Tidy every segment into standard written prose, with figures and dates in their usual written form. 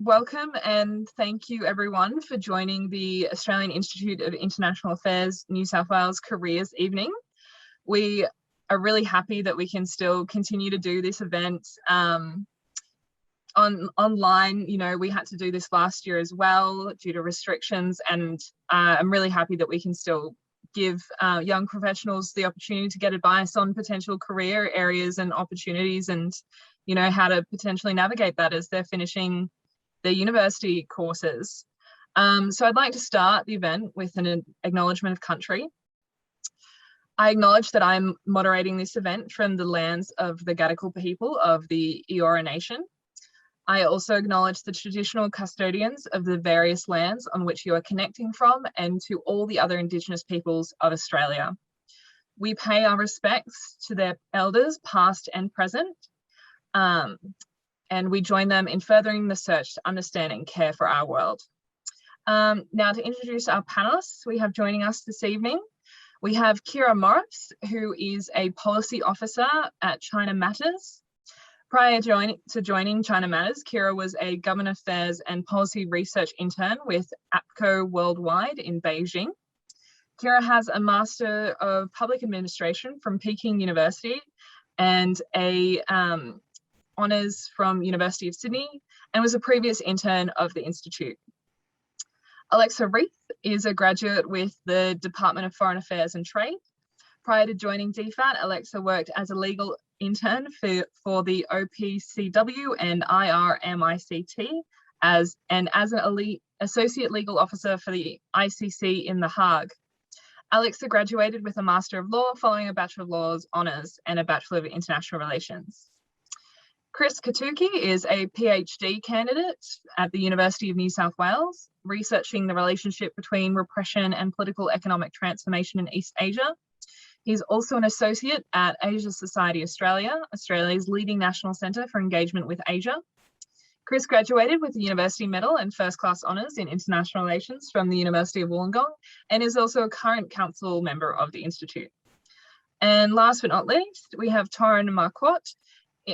welcome and thank you everyone for joining the Australian Institute of International Affairs New South Wales Careers Evening. We are really happy that we can still continue to do this event online. You know, we had to do this last year as well due to restrictions, and I'm really happy that we can still give young professionals the opportunity to get advice on potential career areas and opportunities, and you know, how to potentially navigate that as they're finishing their university courses. So I'd like to start the event with an acknowledgement of country. I acknowledge that I'm moderating this event from the lands of the Gadigal people of the Eora Nation. I also acknowledge the traditional custodians of the various lands on which you are connecting from, and to all the other Indigenous peoples of Australia. We pay our respects to their elders, past and present, and we join them in furthering the search to understand and care for our world. Now, to introduce our panelists we have joining us this evening, we have Ciara Morris, who is a policy officer at China Matters. Prior to joining China Matters, Ciara was a government affairs and policy research intern with APCO Worldwide in Beijing. Ciara has a Master of Public Administration from Peking University and a honours from University of Sydney, and was a previous intern of the Institute. Alexa Rieth is a graduate with the Department of Foreign Affairs and Trade. Prior to joining DFAT, Alexa worked as a legal intern for the OPCW and IRMICT as an associate legal officer for the ICC in The Hague. Alexa graduated with a Master of Law following a Bachelor of Laws honours and a Bachelor of International Relations. Chris Khatouki is a PhD candidate at the University of New South Wales, researching the relationship between repression and political economic transformation in East Asia. He's also an associate at Asia Society Australia, Australia's leading national centre for engagement with Asia. Chris graduated with the University Medal and First Class Honours in International Relations from the University of Wollongong, and is also a current council member of the Institute. And last but not least, we have Torrin Marquardt.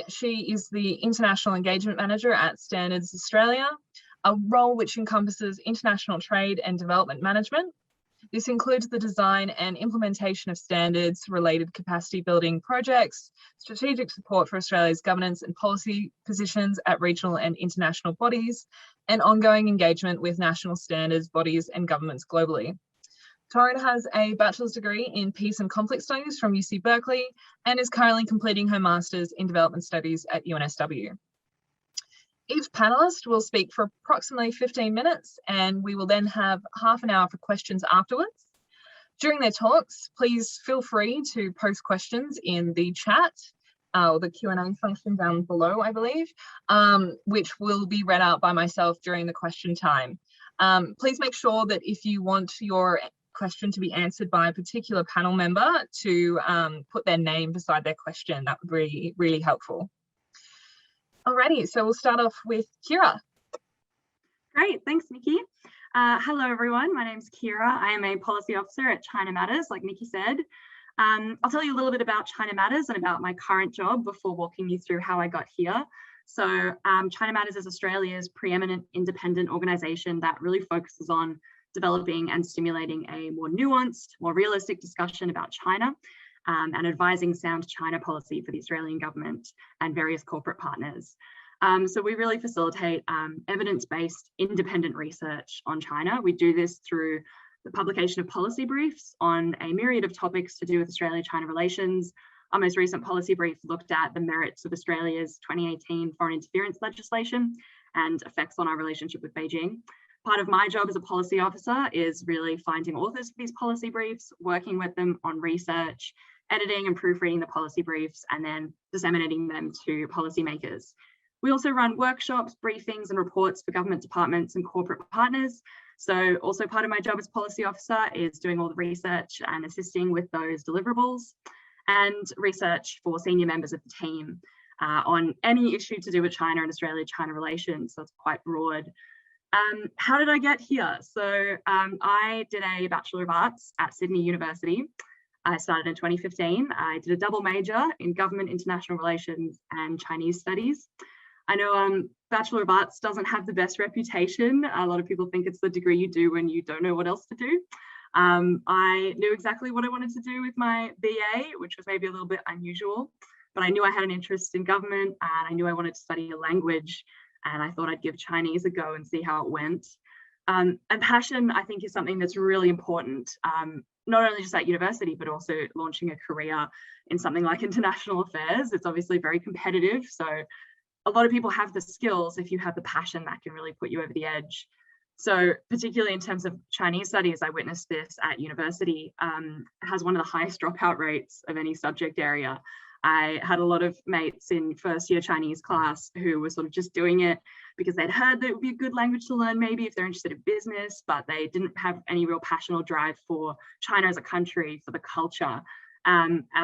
She is the International Engagement Manager at Standards Australia, a role which encompasses international trade and development management. This includes the design and implementation of standards, related capacity building projects, strategic support for Australia's governance and policy positions at regional and international bodies, and ongoing engagement with national standards bodies and governments globally. Torrin has a bachelor's degree in Peace and Conflict Studies from UC Berkeley and is currently completing her master's in Development Studies at UNSW. Each panellist will speak for approximately 15 minutes, and we will then have half an hour for questions afterwards. During their talks, please feel free to post questions in the chat, or the Q&A function down below, I believe, which will be read out by myself during the question time. Please make sure that if you want your question to be answered by a particular panel member to put their name beside their question. That would be really helpful. Alrighty, so we'll start off with Ciara. Great, thanks, Nikki. Hello, everyone. My name's Ciara. I am a policy officer at China Matters, like Nikki said. I'll tell you a little bit about China Matters and about my current job before walking you through how I got here. So China Matters is Australia's preeminent independent organisation that really focuses on developing and stimulating a more nuanced, more realistic discussion about China, and advising sound China policy for the Australian government and various corporate partners. So we really facilitate evidence-based independent research on China. We do this through the publication of policy briefs on a myriad of topics to do with Australia-China relations. Our most recent policy brief looked at the merits of Australia's 2018 foreign interference legislation and effects on our relationship with Beijing. Part of my job as a policy officer is really finding authors for these policy briefs, working with them on research, editing and proofreading the policy briefs, and then disseminating them to policymakers. We also run workshops, briefings, and reports for government departments and corporate partners. So also part of my job as policy officer is doing all the research and assisting with those deliverables, and research for senior members of the team on any issue to do with China and Australia-China relations. So it's quite broad. How did I get here? So I did a Bachelor of Arts at Sydney University. I started in 2015. I did a double major in Government International Relations and Chinese Studies. I know Bachelor of Arts doesn't have the best reputation. A lot of people think it's the degree you do when you don't know what else to do. I knew exactly what I wanted to do with my BA, which was maybe a little bit unusual, but I knew I had an interest in government and I knew I wanted to study a language, and I thought I'd give Chinese a go and see how it went. And passion, I think, is something that's really important, not only just at university, but also launching a career in something like international affairs. It's obviously very competitive, so a lot of people have the skills. If you have the passion, that can really put you over the edge. So particularly in terms of Chinese studies, I witnessed this at university. It has one of the highest dropout rates of any subject area. I had a lot of mates in first year Chinese class who were sort of just doing it because they'd heard that it would be a good language to learn, maybe if they're interested in business, but they didn't have any real passion or drive for China as a country, for the culture,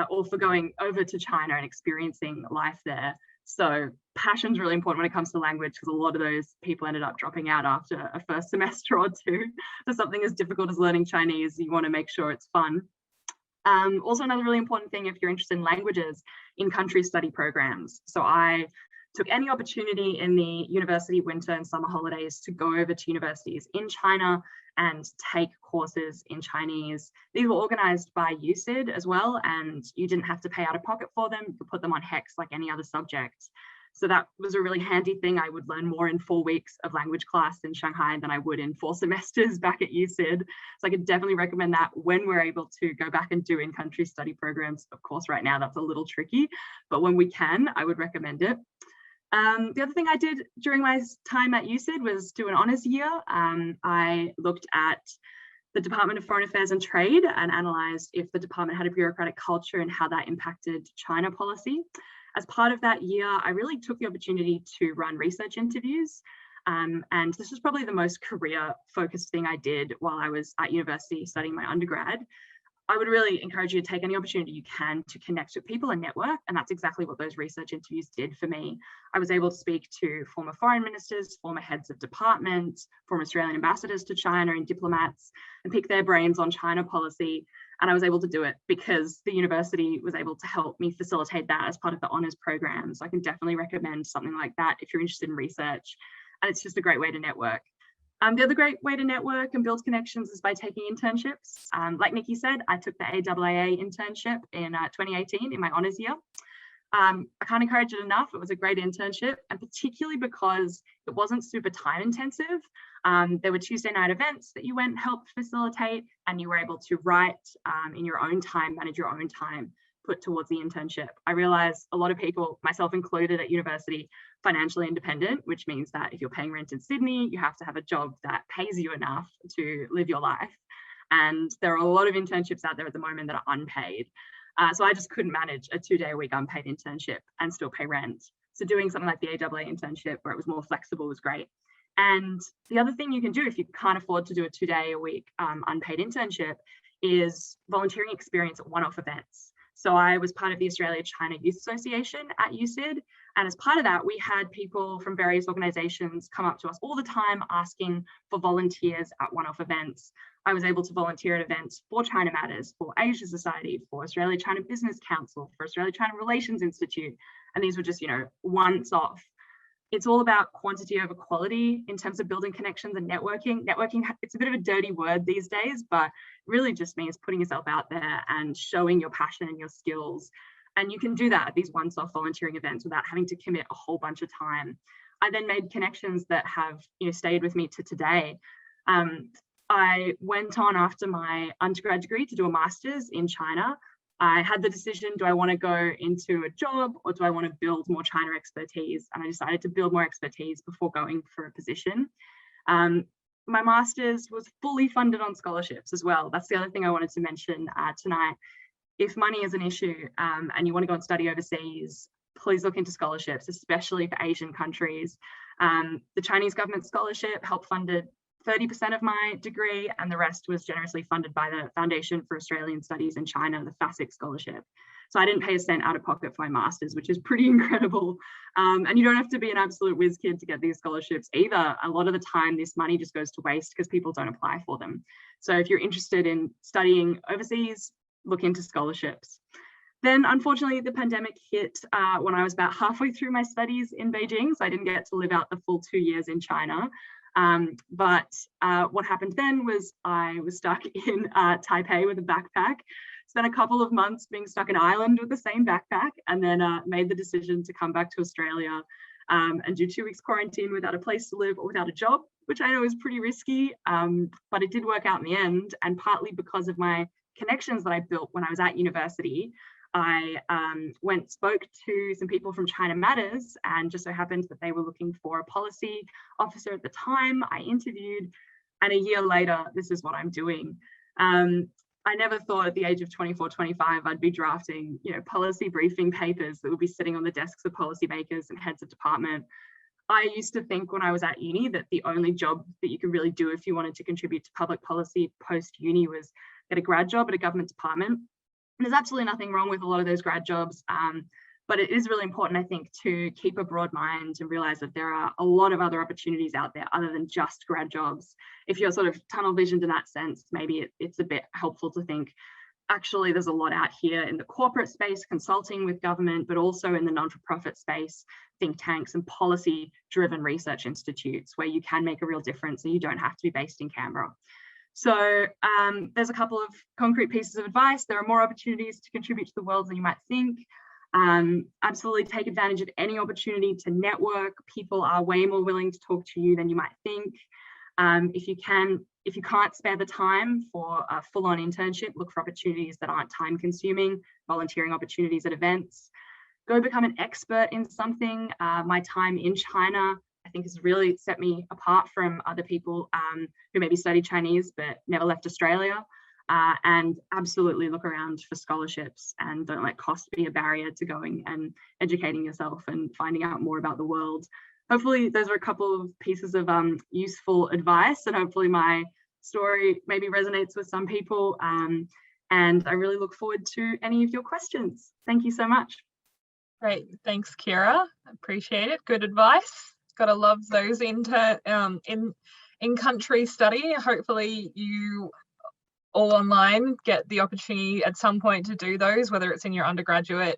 or for going over to China and experiencing life there. So passion's really important when it comes to language, because a lot of those people ended up dropping out after a first semester or two. For something as difficult as learning Chinese, you want to make sure it's fun. Also, another really important thing, if you're interested in languages, in-country study programs. So I took any opportunity in the university winter and summer holidays to go over to universities in China and take courses in Chinese. These were organized by USID as well, and you didn't have to pay out of pocket for them. You could put them on HEX like any other subject. So that was a really handy thing. I would learn more in 4 weeks of language class in Shanghai than I would in 4 semesters back at USID. So I could definitely recommend that when we're able to go back and do in-country study programs. Of course, right now that's a little tricky, but when we can, I would recommend it. The other thing I did during my time at USID was do an honours year. I looked at the Department of Foreign Affairs and Trade and analysed if the department had a bureaucratic culture and how that impacted China policy. As part of that year, I really took the opportunity to run research interviews. And this was probably the most career-focused thing I did while I was at university studying my undergrad. I would really encourage you to take any opportunity you can to connect with people and network. And that's exactly what those research interviews did for me. I was able to speak to former foreign ministers, former heads of departments, former Australian ambassadors to China and diplomats, and pick their brains on China policy. And I was able to do it because the university was able to help me facilitate that as part of the honours program. So I can definitely recommend something like that if you're interested in research. And it's just a great way to network. The other great way to network and build connections is by taking internships. Like Nikki said, I took the AIIA internship in 2018 in my honours year. I can't encourage it enough. It was a great internship, and particularly because it wasn't super time intensive. There were Tuesday night events that you went and helped facilitate, and you were able to write in your own time, manage your own time, put towards the internship. I realized a lot of people, myself included at university, financially independent, which means that if you're paying rent in Sydney, you have to have a job that pays you enough to live your life. And there are a lot of internships out there at the moment that are unpaid. So I just couldn't manage a 2-day-a-week unpaid internship and still pay rent. So doing something like the AIIA internship where it was more flexible was great. And the other thing you can do if you can't afford to do a 2-day-a-week unpaid internship is volunteering experience at one-off events. So I was part of the Australia-China Youth Association at USID. And as part of that, we had people from various organizations come up to us all the time asking for volunteers at one-off events. I was able to volunteer at events for China Matters, for Asia Society, for Australia-China Business Council, for Australia-China Relations Institute. And these were just, once off. It's all about quantity over quality in terms of building connections and networking. Networking, it's a bit of a dirty word these days, but really just means putting yourself out there and showing your passion and your skills. And you can do that at these once-off volunteering events without having to commit a whole bunch of time. I then made connections that have stayed with me to today. I went on after my undergrad degree to do a master's in China. I had the decision, do I want to go into a job or do I want to build more China expertise? And I decided to build more expertise before going for a position. My master's was fully funded on scholarships as well. That's the other thing I wanted to mention tonight. If money is an issue and you want to go and study overseas, please look into scholarships, especially for Asian countries. The Chinese government scholarship helped funded 30% of my degree, and the rest was generously funded by the Foundation for Australian Studies in China, the FASIC scholarship. So I didn't pay a cent out of pocket for my master's, which is pretty incredible. And you don't have to be an absolute whiz kid to get these scholarships either. A lot of the time, this money just goes to waste because people don't apply for them. So if you're interested in studying overseas, look into scholarships. Then unfortunately the pandemic hit when I was about halfway through my studies in Beijing, so I didn't get to live out the full 2 years in China. But what happened then was I was stuck in Taipei with a backpack, spent a couple of months being stuck in Ireland with the same backpack, and then made the decision to come back to Australia and do 2 weeks quarantine without a place to live or without a job, which I know is pretty risky, but it did work out in the end. And partly because of my connections that I built when I was at university, I spoke to some people from China Matters, and just so happened that they were looking for a policy officer at the time. I interviewed, and a year later, this is what I'm doing. I never thought at the age of 24, 25, I'd be drafting, policy briefing papers that would be sitting on the desks of policymakers and heads of department. I used to think when I was at uni that the only job that you could really do if you wanted to contribute to public policy post-uni was get a grad job at a government department. There's absolutely nothing wrong with a lot of those grad jobs, but it is really important, I think, to keep a broad mind and realize that there are a lot of other opportunities out there other than just grad jobs. If you're sort of tunnel visioned in that sense, maybe it's a bit helpful to think, actually, there's a lot out here in the corporate space, consulting with government, but also in the non-for-profit space, think tanks and policy-driven research institutes where you can make a real difference and you don't have to be based in Canberra. So there's a couple of concrete pieces of advice. There are more opportunities to contribute to the world than you might think. Absolutely take advantage of any opportunity to network. People are way more willing to talk to you than you might think. If you can't spare the time for a full-on internship, look for opportunities that aren't time-consuming, volunteering opportunities at events. Go become an expert in something. My time in China, I think, has really set me apart from other people who maybe studied Chinese but never left Australia. And absolutely look around for scholarships and don't let cost be a barrier to going and educating yourself and finding out more about the world. Hopefully those are a couple of pieces of useful advice, and hopefully my story maybe resonates with some people. And I really look forward to any of your questions. Thank you so much. Great, thanks, Ciara. Appreciate it. Good advice. Gotta love those in-country study. Hopefully you all online get the opportunity at some point to do those, whether it's in your undergraduate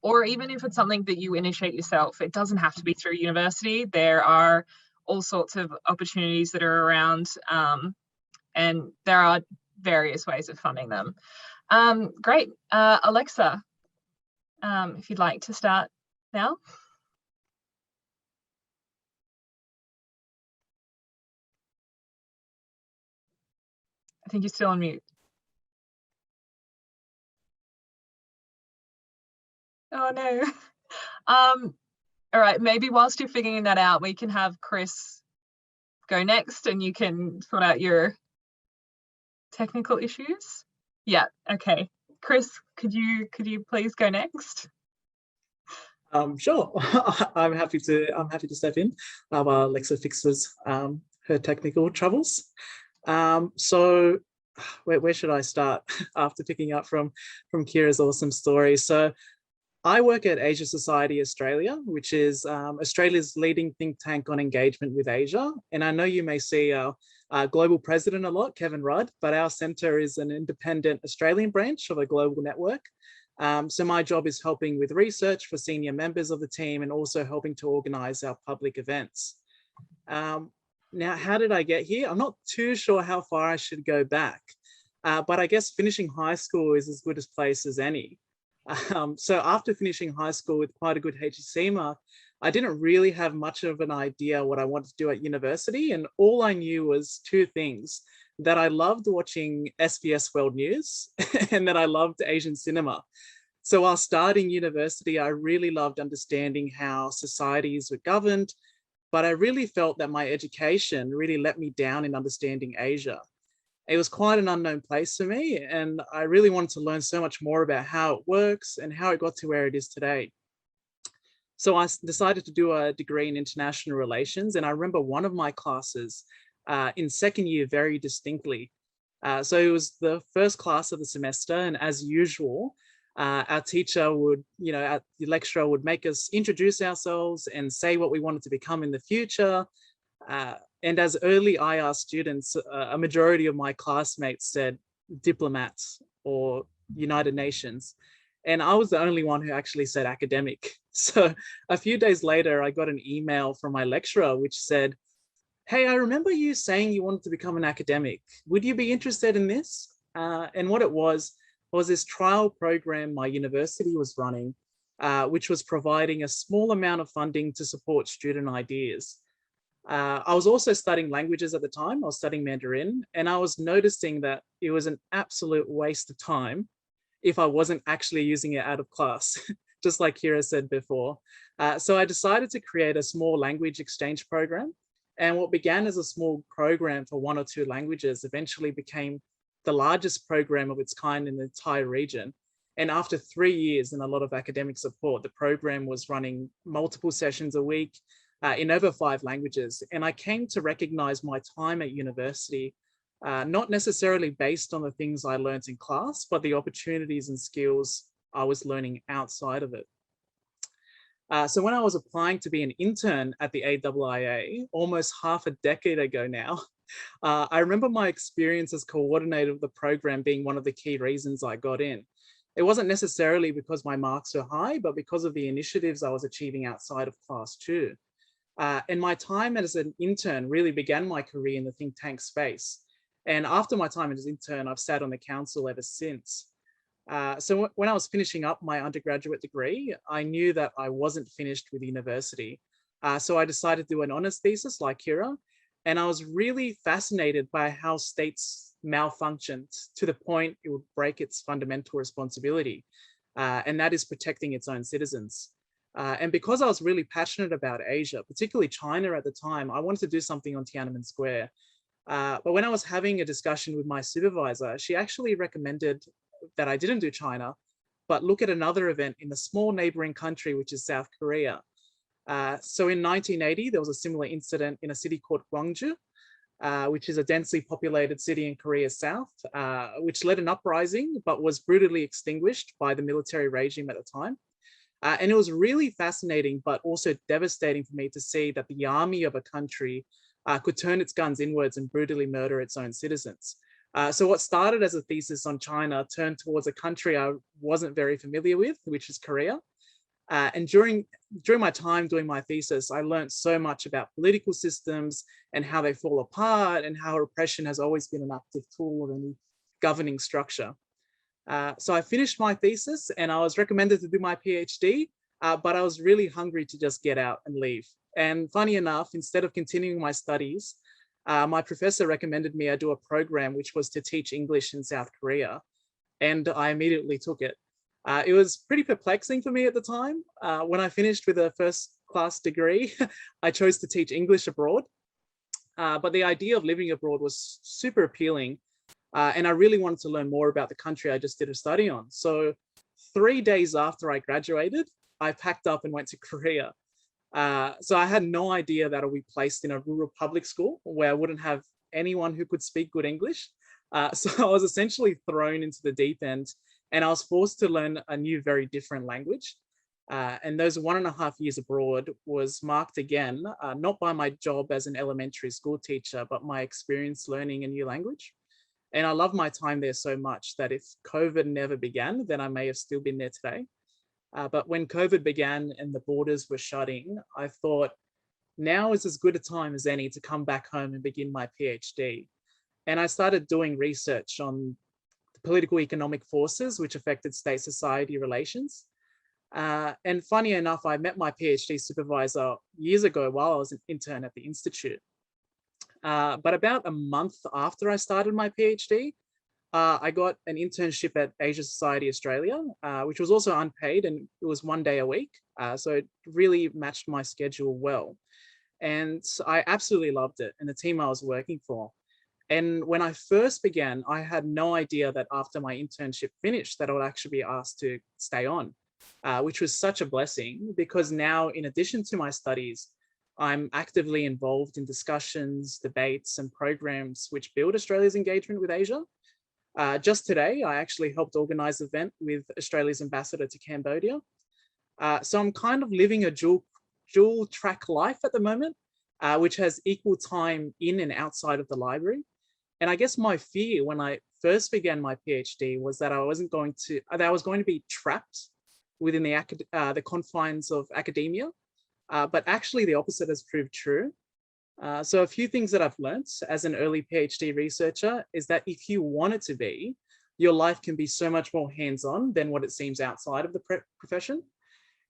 or even if it's something that you initiate yourself. It doesn't have to be through university. There are all sorts of opportunities that are around, and there are various ways of funding them. Great. Alexa, if you'd like to start now. I think you're still on mute. Oh no. All right, maybe whilst you're figuring that out, we can have Chris go next and you can sort out your technical issues. Yeah, okay. Chris, could you please go next? Sure. I'm happy to step in while Alexa fixes her technical troubles. So where should I start after picking up from Ciara's awesome story? So I work at Asia Society Australia, which is Australia's leading think tank on engagement with Asia. And I know you may see our global president a lot, Kevin Rudd, but our centre is an independent Australian branch of a global network. So my job is helping with research for senior members of the team and also helping to organise our public events. Now, how did I get here? I'm not too sure how far I should go back, but I guess finishing high school is as good a place as any. So after finishing high school with quite a good HSC mark, I didn't really have much of an idea what I wanted to do at university. And all I knew was two things: that I loved watching SBS World News and that I loved Asian cinema. So while starting university, I really loved understanding how societies were governed, but I really felt that my education really let me down in understanding Asia. It was quite an unknown place for me, and I really wanted to learn so much more about how it works and how it got to where it is today. So I decided to do a degree in international relations, and I remember one of my classes in second year very distinctly. So it was the first class of the semester, and as usual, our teacher would, the lecturer would make us introduce ourselves and say what we wanted to become in the future. And as early IR students, a majority of my classmates said diplomats or United Nations. And I was the only one who actually said academic. So a few days later, I got an email from my lecturer, which said, "Hey, I remember you saying you wanted to become an academic. Would you be interested in this?" And what it was this trial program my university was running, which was providing a small amount of funding to support student ideas. I was also studying languages at the time. I was studying Mandarin, and I was noticing that it was an absolute waste of time if I wasn't actually using it out of class, just like Ciara said before. So I decided to create a small language exchange program. And what began as a small program for 1 or 2 languages eventually became the largest program of its kind in the entire region. And after 3 years and a lot of academic support, the program was running multiple sessions a week in over 5 languages. And I came to recognize my time at university, not necessarily based on the things I learned in class, but the opportunities and skills I was learning outside of it. So when I was applying to be an intern at the AIIA, almost half a decade ago now, I remember my experience as coordinator of the program being one of the key reasons I got in. It wasn't necessarily because my marks were high, but because of the initiatives I was achieving outside of class too. And my time as an intern really began my career in the think tank space. And after my time as an intern, I've sat on the council ever since. So when I was finishing up my undergraduate degree, I knew that I wasn't finished with university. So I decided to do an honours thesis like Ciara, and I was really fascinated by how states malfunctioned to the point it would break its fundamental responsibility, and that is protecting its own citizens. And because I was really passionate about Asia, particularly China at the time, I wanted to do something on Tiananmen Square. But when I was having a discussion with my supervisor, she actually recommended that I didn't do China, but look at another event in a small neighboring country, which is South Korea. So in 1980, there was a similar incident in a city called Gwangju, which is a densely populated city in Korea's south, which led an uprising, but was brutally extinguished by the military regime at the time. And it was really fascinating, but also devastating for me to see that the army of a country could turn its guns inwards and brutally murder its own citizens. So what started as a thesis on China turned towards a country I wasn't very familiar with, which is Korea. And during my time doing my thesis, I learned so much about political systems and how they fall apart and how repression has always been an active tool of any governing structure. So I finished my thesis and I was recommended to do my PhD, but I was really hungry to just get out and leave. And funny enough, instead of continuing my studies, my professor recommended me I do a program which was to teach English in South Korea. And I immediately took it. It was pretty perplexing for me at the time. When I finished with a first class degree, I chose to teach English abroad. But the idea of living abroad was super appealing. And I really wanted to learn more about the country I just did a study on. So 3 days after I graduated, I packed up and went to Korea. So I had no idea that I would be placed in a rural public school where I wouldn't have anyone who could speak good English. So I was essentially thrown into the deep end and I was forced to learn a new, very different language. And those 1.5 years abroad was marked again, not by my job as an elementary school teacher, but my experience learning a new language. And I love my time there so much that if COVID never began, then I may have still been there today. But when COVID began and the borders were shutting, I thought now is as good a time as any to come back home and begin my PhD. And I started doing research on the political economic forces which affected state-society relations. And funny enough, I met my PhD supervisor years ago while I was an intern at the Institute. But about a month after I started my PhD, I got an internship at Asia Society Australia, which was also unpaid and it was 1 day a week. So it really matched my schedule well. And I absolutely loved it and the team I was working for. And when I first began, I had no idea that after my internship finished that I would actually be asked to stay on, which was such a blessing because now in addition to my studies, I'm actively involved in discussions, debates and programs which build Australia's engagement with Asia. Just today, I actually helped organize an event with Australia's ambassador to Cambodia. So I'm kind of living a dual track life at the moment, which has equal time in and outside of the library. And I guess my fear when I first began my PhD was that I was going to be trapped within the confines of academia, but actually the opposite has proved true. So a few things that I've learned as an early PhD researcher is that if you want it to be, your life can be so much more hands-on than what it seems outside of the profession.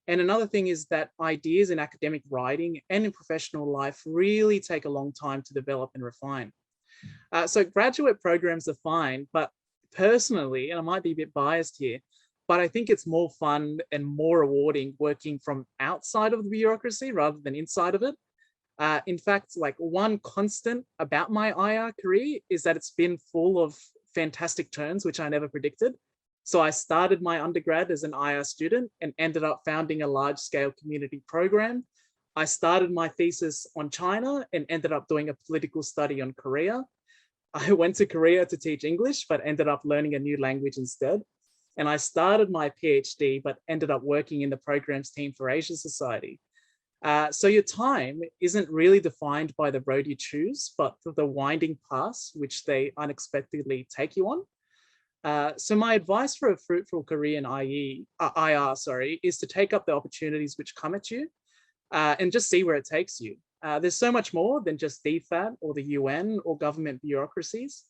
And another thing is that ideas in academic writing and in professional life really take a long time to develop and refine. So graduate programs are fine, but personally, and I might be a bit biased here, but I think it's more fun and more rewarding working from outside of the bureaucracy rather than inside of it. In fact, like one constant about my AIIA career is that it's been full of fantastic turns, which I never predicted. So I started my undergrad as an AIIA student and ended up founding a large-scale community program. I started my thesis on China and ended up doing a political study on Korea. I went to Korea to teach English, but ended up learning a new language instead. And I started my PhD, but ended up working in the programs team for Asia Society. So your time isn't really defined by the road you choose, but the winding paths which they unexpectedly take you on. So my advice for a fruitful career in AIIA, is to take up the opportunities which come at you and just see where it takes you. There's so much more than just DFAT or the UN or government bureaucracies.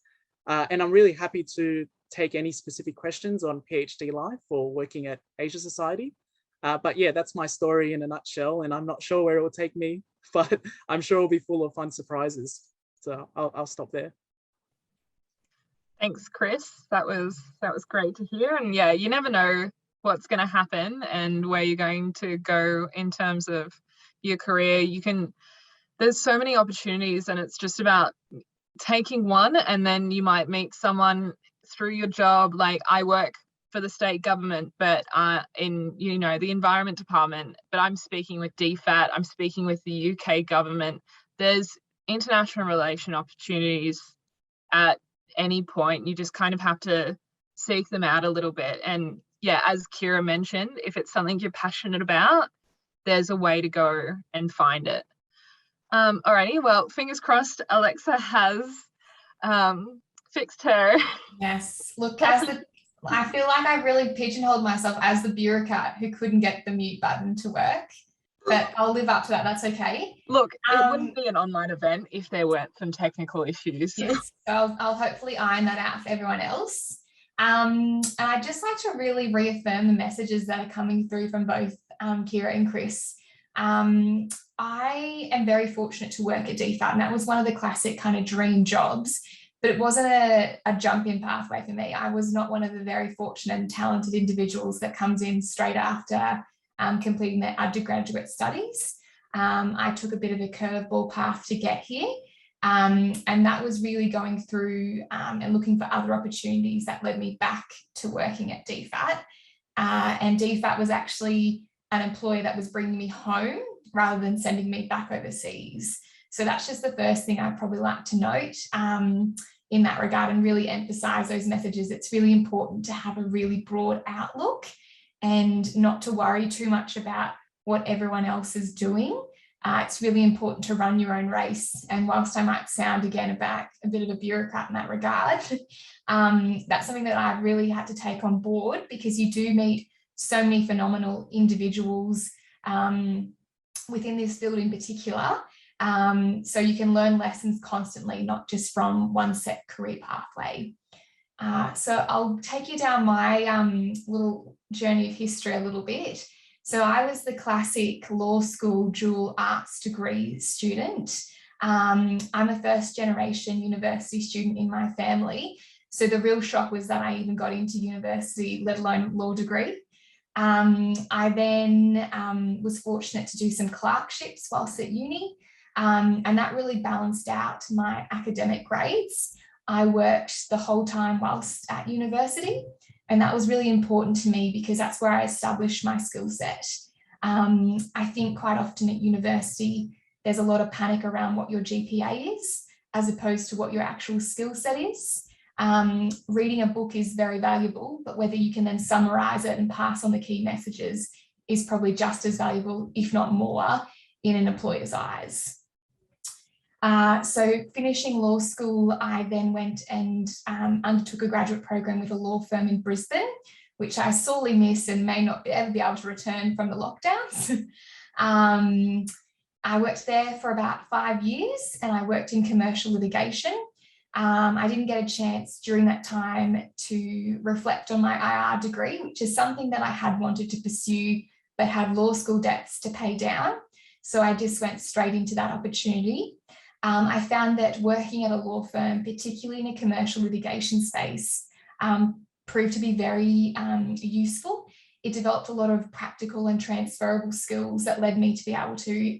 And I'm really happy to take any specific questions on PhD life or working at Asia Society. But yeah, that's my story in a nutshell, and I'm not sure where it will take me, but I'm sure it'll be full of fun surprises. So I'll stop there. Thanks, Chris. That was great to hear. And yeah, you never know what's going to happen and where you're going to go in terms of your career. There's so many opportunities, and it's just about taking one, and then you might meet someone through your job. Like I work for the state government, but in the environment department, but I'm speaking with DFAT, I'm speaking with the UK government. There's international relation opportunities at any point. You just kind of have to seek them out a little bit. And yeah, as Ciara mentioned, if it's something you're passionate about, there's a way to go and find it. Alrighty, well, fingers crossed Alexa has fixed her. Yes, look, I feel like I really pigeonholed myself as the bureaucrat who couldn't get the mute button to work, but I'll live up to that. That's okay. Look, it wouldn't be an online event if there weren't some technical issues. Yes, so I'll hopefully iron that out for everyone else. And I'd just like to really reaffirm the messages that are coming through from both Ciara and Chris. I am very fortunate to work at DFAT, and that was one of the classic kind of dream jobs. But it wasn't a jump-in pathway for me. I was not one of the very fortunate and talented individuals that comes in straight after completing their undergraduate studies. I took a bit of a curveball path to get here. And that was really going through and looking for other opportunities that led me back to working at DFAT. And DFAT was actually an employer that was bringing me home rather than sending me back overseas. So that's just the first thing I'd probably like to note in that regard, and really emphasize those messages. It's really important to have a really broad outlook and not to worry too much about what everyone else is doing. It's really important to run your own race. And whilst I might sound again a bit of a bureaucrat in that regard, that's something that I've really had to take on board, because you do meet so many phenomenal individuals within this field in particular. So you can learn lessons constantly, not just from one set career pathway. So I'll take you down my little journey of history a little bit. So I was the classic law school dual arts degree student. I'm a first generation university student in my family. So the real shock was that I even got into university, let alone law degree. I then was fortunate to do some clerkships whilst at uni. And that really balanced out my academic grades. I worked the whole time whilst at university, and that was really important to me because that's where I established my skill set. I think quite often at university, there's a lot of panic around what your GPA is, as opposed to what your actual skill set is. Reading a book is very valuable, but whether you can then summarize it and pass on the key messages is probably just as valuable, if not more, in an employer's eyes. So finishing law school, I then went and undertook a graduate program with a law firm in Brisbane, which I sorely miss and may not ever be able to return from the lockdowns. I worked there for about 5 years and I worked in commercial litigation. I didn't get a chance during that time to reflect on my AIIA degree, which is something that I had wanted to pursue, but had law school debts to pay down. So I just went straight into that opportunity. I found that working at a law firm, particularly in a commercial litigation space, proved to be very useful. It developed a lot of practical and transferable skills that led me to be able to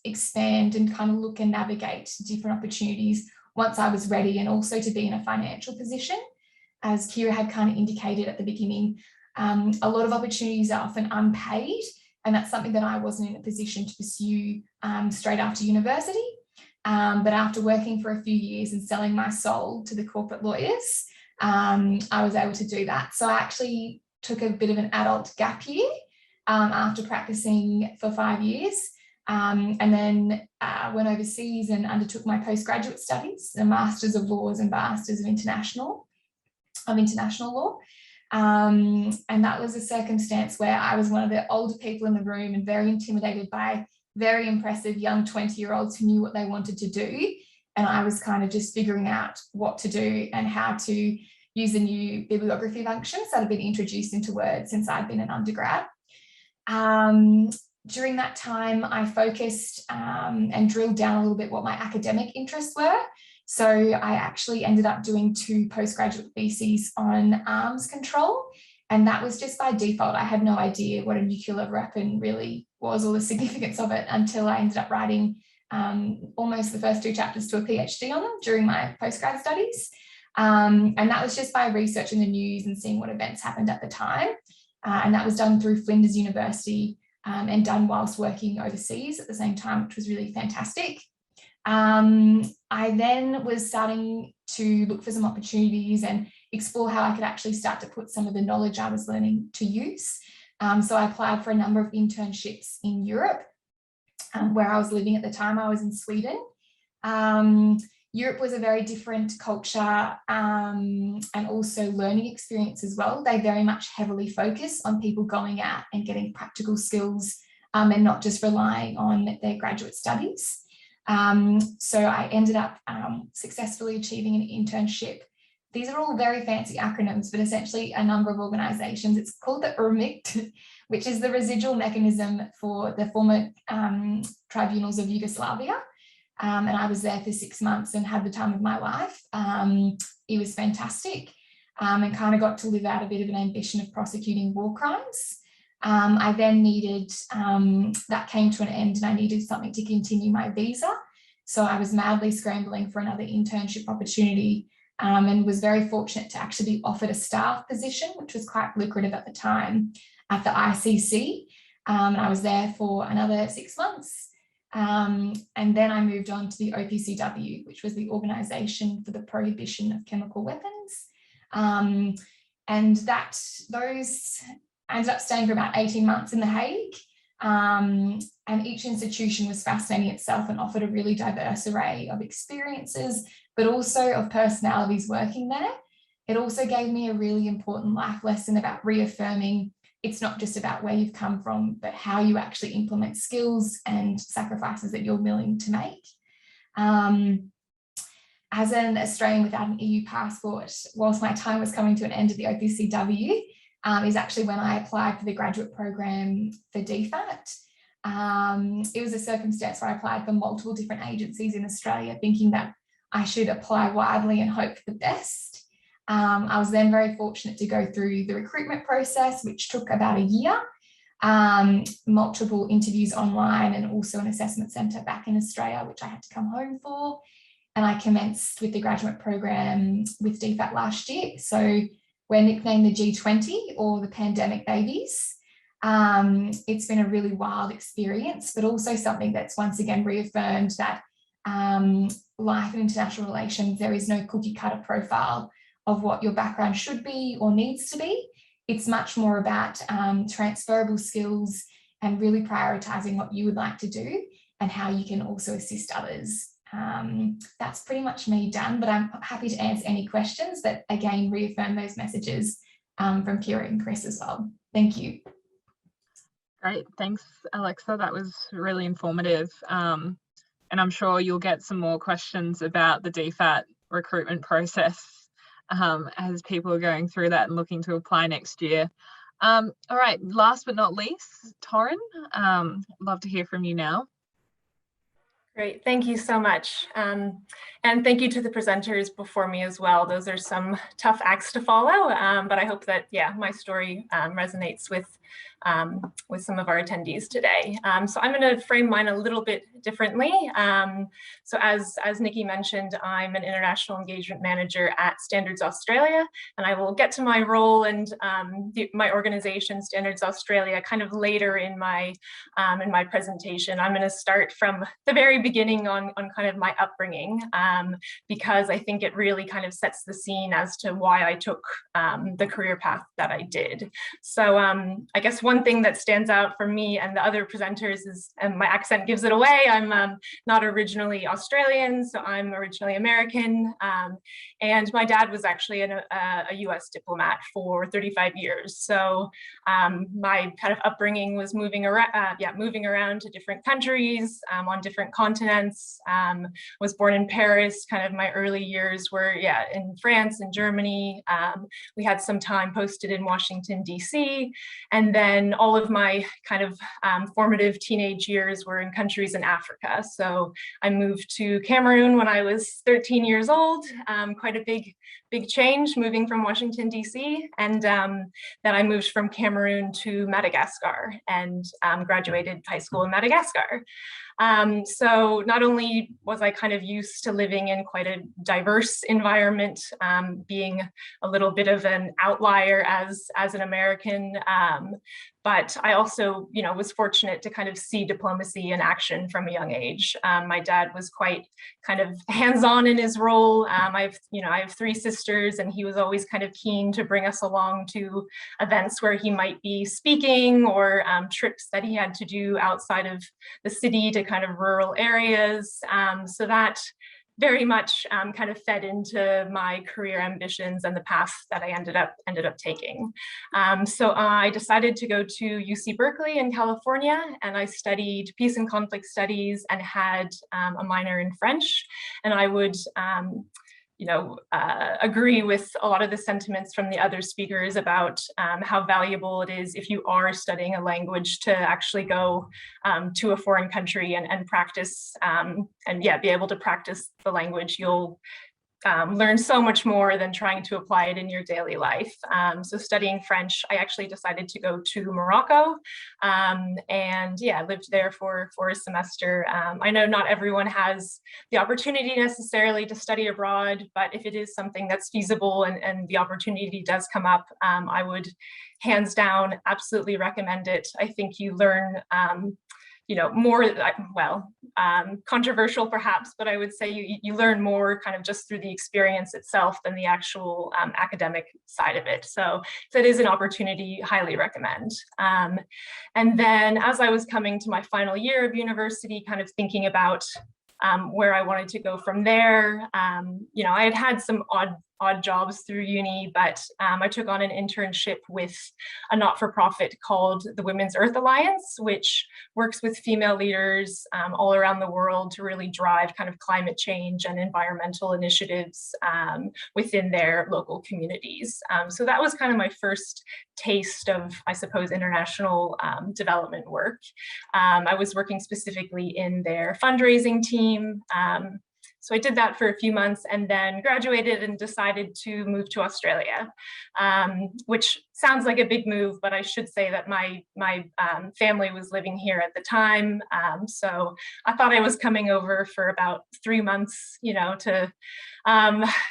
expand and kind of look and navigate different opportunities once I was ready, and also to be in a financial position. As Ciara had kind of indicated at the beginning, a lot of opportunities are often unpaid, and that's something that I wasn't in a position to pursue straight after university. But after working for a few years and selling my soul to the corporate lawyers, I was able to do that. So I actually took a bit of an adult gap year after practicing for 5 years, and then went overseas and undertook my postgraduate studies, a Masters of Laws and Masters of International Law. And that was a circumstance where I was one of the older people in the room and very intimidated by very impressive young 20-year-olds who knew what they wanted to do. And I was kind of just figuring out what to do and how to use the new bibliography functions that have been introduced into Word since I'd been an undergrad. During that time, I focused and drilled down a little bit what my academic interests were. So I actually ended up doing 2 postgraduate theses on arms control. And that was just by default. I had no idea what a nuclear weapon really was or the significance of it until I ended up writing almost the first 2 chapters to a PhD on them during my postgrad studies. And that was just by researching the news and seeing what events happened at the time. And that was done through Flinders University and done whilst working overseas at the same time, which was really fantastic. I then was starting to look for some opportunities and explore how I could actually start to put some of the knowledge I was learning to use. So I applied for a number of internships in Europe, where I was living at the time. I was in Sweden. Europe was a very different culture and also learning experience as well. They very much heavily focus on people going out and getting practical skills and not just relying on their graduate studies. So I ended up successfully achieving an internship. These are all very fancy acronyms, but essentially a number of organisations. It's called the URMICT, which is the residual mechanism for the former tribunals of Yugoslavia. And I was there for 6 months and had the time of my life. It was fantastic, and kind of got to live out a bit of an ambition of prosecuting war crimes. I then needed, that came to an end and I needed something to continue my visa. So I was madly scrambling for another internship opportunity, and was very fortunate to actually be offered a staff position, which was quite lucrative at the time, at the ICC. And I was there for another 6 months. And then I moved on to the OPCW, which was the Organisation for the Prohibition of Chemical Weapons. And those I ended up staying for about 18 months in The Hague. And each institution was fascinating itself and offered a really diverse array of experiences, but also of personalities working there. It also gave me a really important life lesson about reaffirming it's not just about where you've come from, but how you actually implement skills and sacrifices that you're willing to make. As an Australian without an EU passport, whilst my time was coming to an end at the OPCW, is actually when I applied for the graduate program for DFAT. It was a circumstance where I applied for multiple different agencies in Australia, thinking that I should apply widely and hope for the best. I was then very fortunate to go through the recruitment process, which took about a year, multiple interviews online and also an assessment centre back in Australia, which I had to come home for. And I commenced with the graduate program with DFAT last year. So we're nicknamed the G20 or the pandemic babies. It's been a really wild experience, but also something that's once again reaffirmed that life in international relations, there is no cookie cutter profile of what your background should be or needs to be. It's much more about transferable skills and really prioritising what you would like to do and how you can also assist others That's pretty much me done, but I'm happy to answer any questions that, again, reaffirm those messages from Ciara and Chris as well. Thank you. Great, thanks, Alexa. That was really informative. And I'm sure you'll get some more questions about the DFAT recruitment process as people are going through that and looking to apply next year. All right, last but not least, Torrin, love to hear from you now. Great, thank you so much. And thank you to the presenters before me as well. Those are some tough acts to follow, but I hope that, yeah, my story resonates with some of our attendees today. So I'm going to frame mine a little bit differently. So as Nikki mentioned, I'm an international engagement manager at Standards Australia, and I will get to my role and my organization, Standards Australia, kind of later in my presentation. I'm going to start from the very beginning on kind of my upbringing, because I think it really kind of sets the scene as to why I took the career path that I did. So I guess one thing that stands out for me and the other presenters is, and my accent gives it away, I'm not originally Australian, so I'm originally American. And my dad was actually a US diplomat for 35 years. So my kind of upbringing was moving around to different countries, on different continents. Was born in Paris. Kind of my early years were in France and Germany. We had some time posted in Washington, DC. And then all of my kind of formative teenage years were in countries in Africa. So I moved to Cameroon when I was 13 years old, quite a big change moving from Washington, DC. And then I moved from Cameroon to Madagascar and graduated high school in Madagascar. So not only was I kind of used to living in quite a diverse environment, being a little bit of an outlier as an American, but I also, was fortunate to kind of see diplomacy in action from a young age. My dad was quite kind of hands-on in his role. I have 3 sisters, and he was always kind of keen to bring us along to events where he might be speaking, or trips that he had to do outside of the city to kind of rural areas. So that very much kind of fed into my career ambitions and the path that I ended up taking. So I decided to go to UC Berkeley in California, and I studied peace and conflict studies and had a minor in French. And I would agree with a lot of the sentiments from the other speakers about how valuable it is if you are studying a language to actually go to a foreign country and practice be able to practice the language. You'll learn so much more than trying to apply it in your daily life. So studying French, I actually decided to go to Morocco, and lived there for a semester. I know not everyone has the opportunity necessarily to study abroad, but if it is something that's feasible and the opportunity does come up, I would hands down absolutely recommend it. I think you learn more, controversial perhaps, but I would say you learn more kind of just through the experience itself than the actual academic side of it. So if it is an opportunity, highly recommend. And then as I was coming to my final year of university, kind of thinking about where I wanted to go from there, I had some odd jobs through uni, but I took on an internship with a not-for-profit called the Women's Earth Alliance, which works with female leaders all around the world to really drive kind of climate change and environmental initiatives within their local communities. So that was kind of my first taste of, I suppose, international development work. I was working specifically in their fundraising team. So I did that for a few months and then graduated and decided to move to Australia, which sounds like a big move, but I should say that my family was living here at the time. So I thought I was coming over for about 3 months, to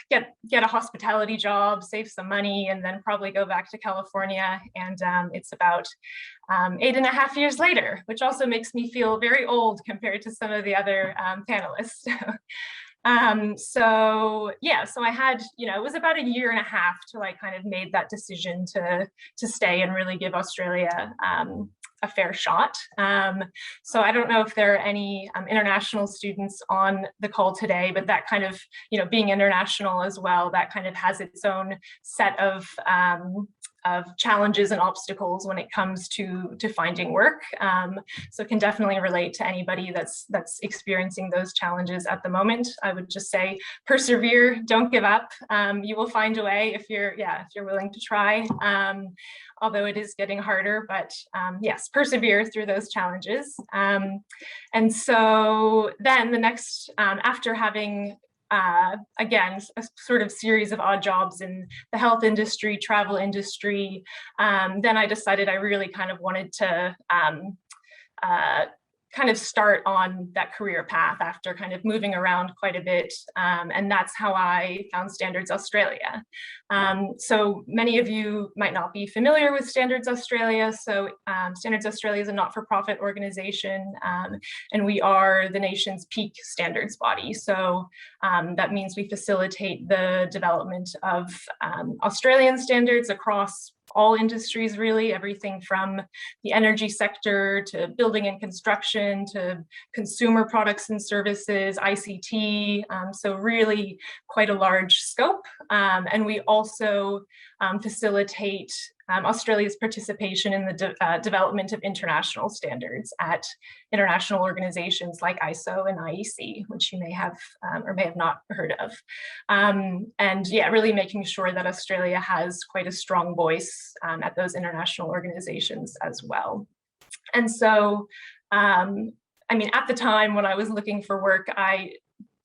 get a hospitality job, save some money, and then probably go back to California. And it's about 8.5 years later, which also makes me feel very old compared to some of the other panelists. So I had, it was about 1.5 years till I kind of made that decision to stay and really give Australia a fair shot. So I don't know if there are any international students on the call today, but that kind of, being international as well, that kind of has its own set of challenges and obstacles when it comes to finding work. So can definitely relate to anybody that's experiencing those challenges at the moment. I would just say persevere, don't give up. You will find a way if you're willing to try. Although it is getting harder, but yes, persevere through those challenges. And so then the next, after having again, a sort of series of odd jobs in the health industry, travel industry, then I decided I really kind of wanted to kind of start on that career path after kind of moving around quite a bit. And that's how I found Standards Australia. So many of you might not be familiar with Standards Australia. So Standards Australia is a not-for-profit organization, and we are the nation's peak standards body. So that means we facilitate the development of Australian standards across all industries, really, everything from the energy sector to building and construction to consumer products and services, ICT, so really quite a large scope. And we also facilitate Australia's participation in the development of international standards at international organizations like ISO and IEC, which you may have or may have not heard of. And yeah, really making sure that Australia has quite a strong voice at those international organizations as well. And so, I mean, at the time when I was looking for work, I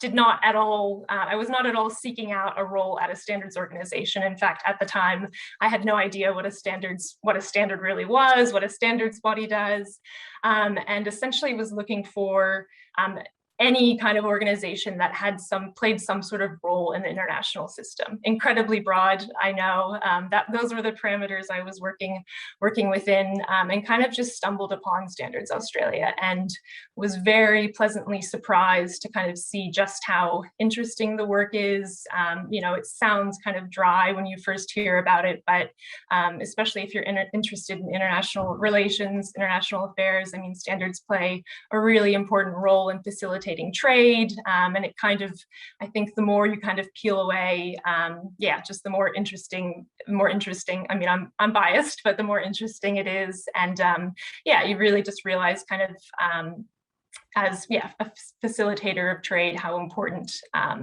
was not at all seeking out a role at a standards organization. In fact, at the time, I had no idea what a standard really was, what a standards body does, and essentially was looking for any kind of organization that had played some sort of role in the international system. Incredibly broad, I know. That those were the parameters I was working within, and kind of just stumbled upon Standards Australia and was very pleasantly surprised to kind of see just how interesting the work is. It sounds kind of dry when you first hear about it, but especially if you're interested in international relations, international affairs, I mean, standards play a really important role in facilitating trade, and it kind of, I think the more you kind of peel away, just the more interesting, I mean, I'm biased, but the more interesting it is. And you really just realize kind of as a facilitator of trade, how important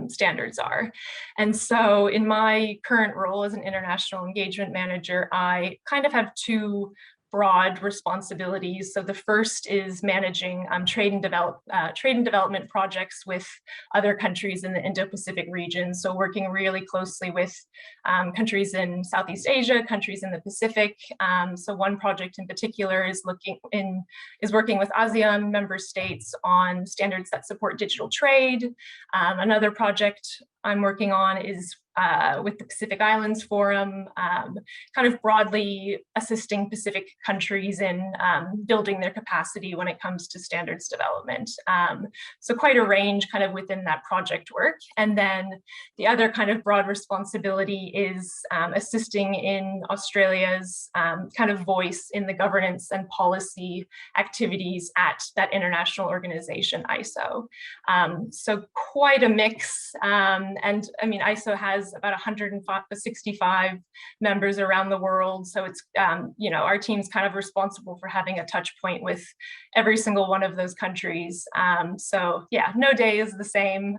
standards are. And so in my current role as an international engagement manager, I kind of have two broad responsibilities. So the first is managing trade and development projects with other countries in the Indo-Pacific region. So working really closely with countries in Southeast Asia, countries in the Pacific. So one project in particular is working with ASEAN member states on standards that support digital trade. Another project I'm working on is with the Pacific Islands Forum, kind of broadly assisting Pacific countries in building their capacity when it comes to standards development. So quite a range kind of within that project work. And then the other kind of broad responsibility is assisting in Australia's kind of voice in the governance and policy activities at that international organization, ISO. So quite a mix. And I mean, ISO has about 165 members around the world. So it's, our team's kind of responsible for having a touch point with every single one of those countries. So yeah, no day is the same.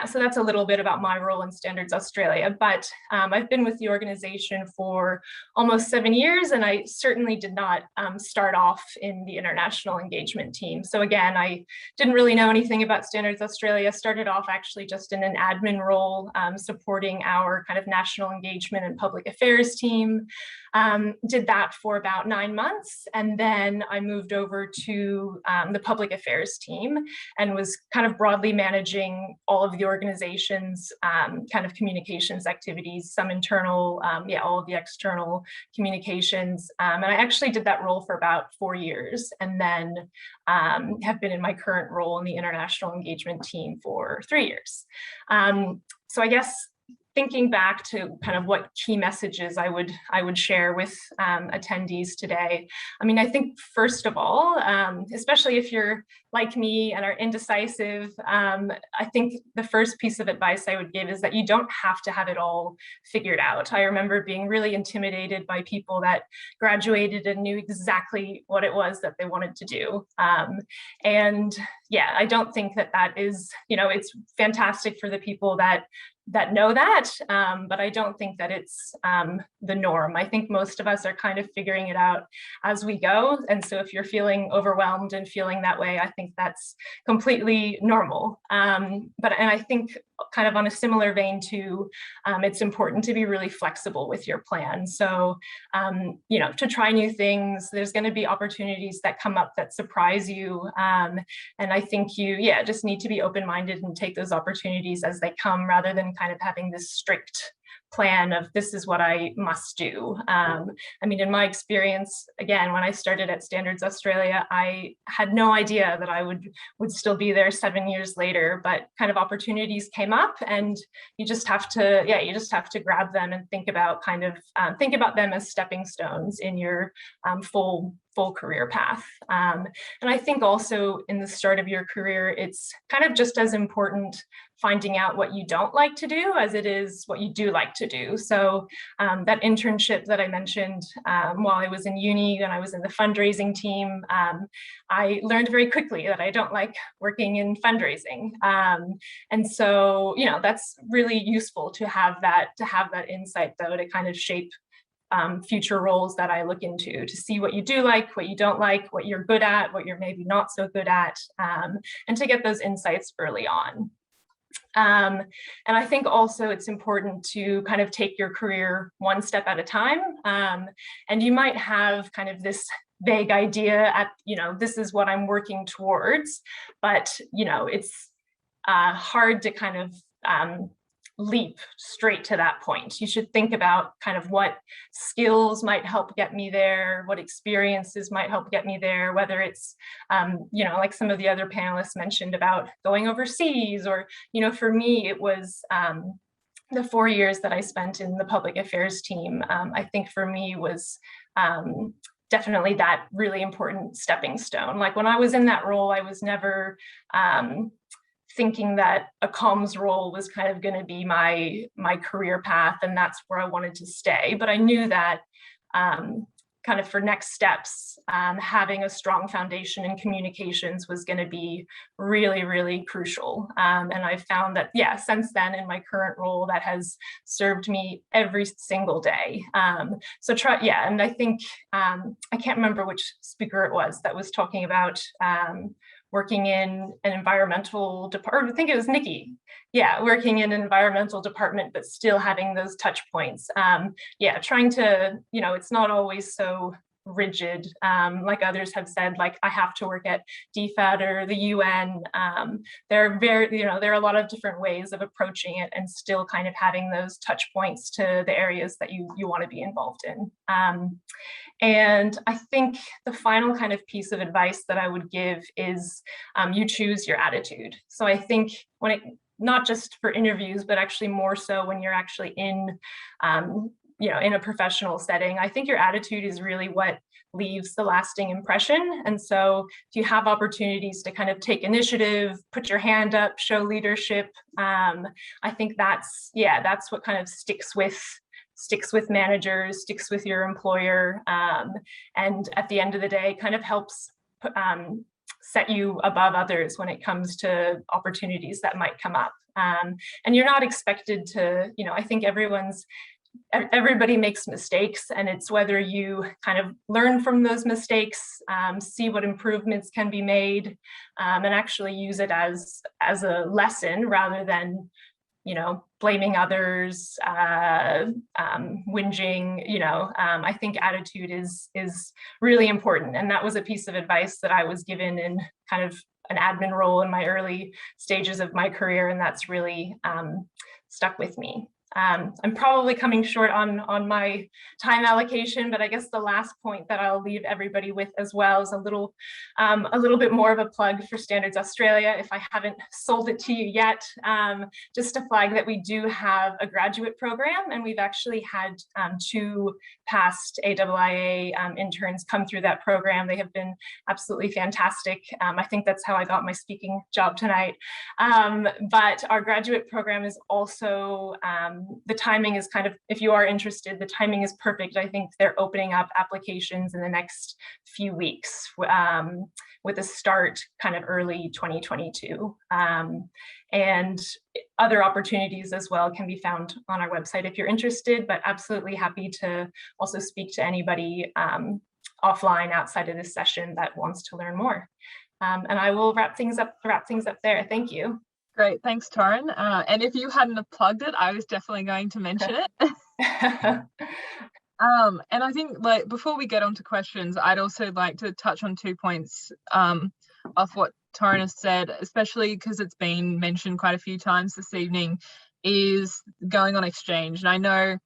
So that's a little bit about my role in Standards Australia, but I've been with the organization for almost 7 years, and I certainly did not start off in the international engagement team. So again, I didn't really know anything about Standards Australia, started off actually just in an admin role, supporting our kind of national engagement and public affairs team. Did that for about 9 months, and then I moved over to the public affairs team and was kind of broadly managing all of the organization's kind of communications activities, some internal, all of the external communications. And I actually did that role for about 4 years, and then have been in my current role in the international engagement team for 3 years. So I guess thinking back to kind of what key messages I would share with attendees today. I mean, I think first of all, especially if you're like me and are indecisive, I think the first piece of advice I would give is that you don't have to have it all figured out. I remember being really intimidated by people that graduated and knew exactly what it was that they wanted to do. And yeah, I don't think that that is, you know, it's fantastic for the people that know that, but I don't think that it's the norm. I think most of us are kind of figuring it out as we go. And so if you're feeling overwhelmed and feeling that way, I think that's completely normal. And I think kind of on a similar vein too, it's important to be really flexible with your plan. So, you know, to try new things, there's going to be opportunities that come up that surprise you. And I think you, just need to be open-minded and take those opportunities as they come, rather than kind of having this strict plan of this is what I must do. I mean, in my experience, again, when I started at Standards Australia, I had no idea that I would still be there 7 years later, but kind of opportunities came up, and you just have to, grab them and think about them as stepping stones in your full career path. And I think also in the start of your career, it's kind of just as important finding out what you don't like to do as it is what you do like to do. So that internship that I mentioned while I was in uni and I was in the fundraising team, I learned very quickly that I don't like working in fundraising. And so, you know, that's really useful to have that insight, though, to kind of shape future roles that I look into, to see what you do like, what you don't like, what you're good at, what you're maybe not so good at, and to get those insights early on. And I think also it's important to kind of take your career one step at a time. And you might have kind of this vague idea at, you know, this is what I'm working towards, but, you know, it's hard to kind of leap straight to that point. You should think about kind of what skills might help get me there, what experiences might help get me there, whether it's, you know, like some of the other panelists mentioned about going overseas, or, you know, for me, it was the 4 years that I spent in the public affairs team. I think for me was definitely that really important stepping stone. Like when I was in that role, I was never thinking that a comms role was kind of going to be my career path, and that's where I wanted to stay. But I knew that kind of for next steps, having a strong foundation in communications was going to be really, really crucial. And I found that, since then in my current role, that has served me every single day. And I think, I can't remember which speaker it was that was talking about working in an environmental department. I think it was Nikki. Working in an environmental department, but still having those touch points. Trying to, you know, it's not always so rigid, like others have said, like I have to work at DFAT or the UN. There are a lot of different ways of approaching it and still kind of having those touch points to the areas that you want to be involved in. And I think the final kind of piece of advice that I would give is you choose your attitude. So I think not just for interviews, but actually more so when you're actually in a professional setting, I think your attitude is really what leaves the lasting impression. And so if you have opportunities to kind of take initiative, put your hand up, show leadership, I think that's what kind of sticks with managers, sticks with your employer, and at the end of the day kind of helps set you above others when it comes to opportunities that might come up. And you're not expected to, I think everybody makes mistakes, and it's whether you kind of learn from those mistakes, see what improvements can be made, and actually use it as a lesson rather than, blaming others, whinging, I think attitude is really important. And that was a piece of advice that I was given in kind of an admin role in my early stages of my career. And that's really stuck with me. I'm probably coming short on my time allocation, but I guess the last point that I'll leave everybody with as well is a little bit more of a plug for Standards Australia, if I haven't sold it to you yet. Just to flag that we do have a graduate program, and we've actually had 2 past AIIA interns come through that program. They have been absolutely fantastic. I think that's how I got my speaking job tonight. But our graduate program is also, the timing is kind of, if you are interested, the timing is perfect. I think they're opening up applications in the next few weeks with a start kind of early 2022. And other opportunities as well can be found on our website if you're interested, but absolutely happy to also speak to anybody offline outside of this session that wants to learn more. And I will wrap things up there. Thank you. Great, thanks, Torrin. And if you hadn't have plugged it, I was definitely going to mention it. And I think, like, before we get on to questions, I'd also like to touch on 2 points of what Torrin has said, especially because it's been mentioned quite a few times this evening, is going on exchange. And I know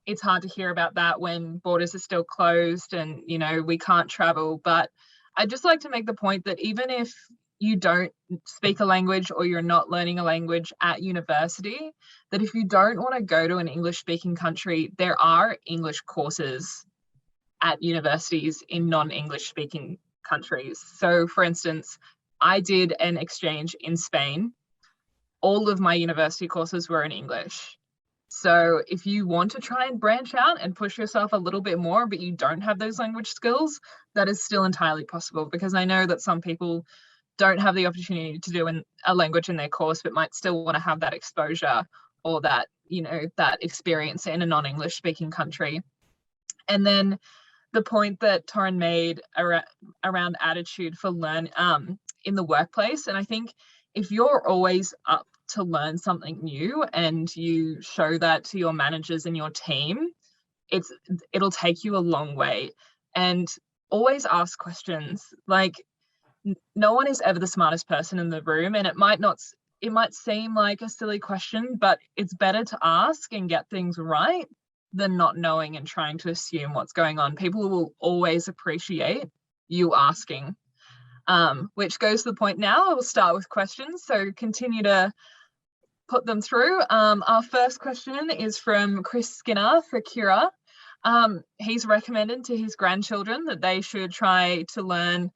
it's hard to hear about that when borders are still closed and, you know, we can't travel, but I'd just like to make the point that even if you don't speak a language or you're not learning a language at university, that if you don't want to go to an English speaking country, there are English courses at universities in non-English speaking countries. So for instance, I did an exchange in Spain. All of my university courses were in English. So if you want to try and branch out and push yourself a little bit more, but you don't have those language skills, that is still entirely possible, because I know that some people don't have the opportunity to do a language in their course, but might still want to have that exposure or that, you know, that experience in a non-English speaking country. And then the point that Torrin made around attitude for in the workplace. And I think if you're always up to learn something new and you show that to your managers and your team, it'll take you a long way. And always ask questions. Like, no one is ever the smartest person in the room, and it might seem like a silly question, but it's better to ask and get things right than not knowing and trying to assume what's going on. People will always appreciate you asking, which goes to the point now. I will start with questions, so continue to put them through. Our first question is from Chris Skinner for Ciara. He's recommended to his grandchildren that they should try to learn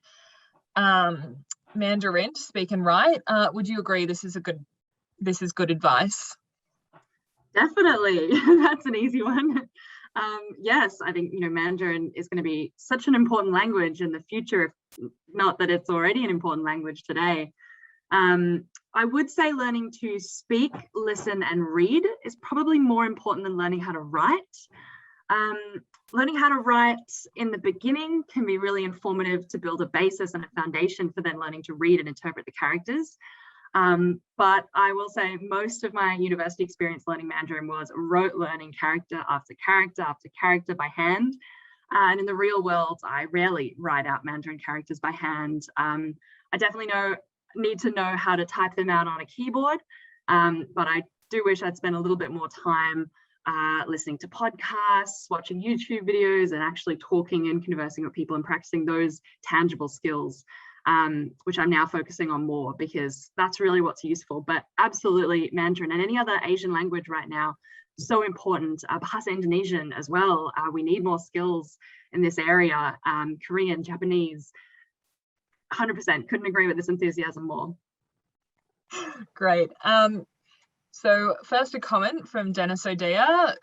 Mandarin to speak and write. Would you agree this is good advice? Definitely. That's an easy one. Yes, I think, you know, Mandarin is going to be such an important language in the future, if not that it's already an important language today. I would say learning to speak, listen, and read is probably more important than learning how to write. Learning how to write in the beginning can be really informative to build a basis and a foundation for then learning to read and interpret the characters. But I will say most of my university experience learning Mandarin was rote learning character after character after character by hand. And in the real world, I rarely write out Mandarin characters by hand. I definitely need to know how to type them out on a keyboard, but I do wish I'd spent a little bit more time listening to podcasts, watching YouTube videos, and actually talking and conversing with people and practicing those tangible skills, which I'm now focusing on more because that's really what's useful. But absolutely, Mandarin and any other Asian language right now, so important. Bahasa Indonesian as well. We need more skills in this area. Korean, Japanese, 100%. Couldn't agree with this enthusiasm more. Great. So first a comment from Dennis Odea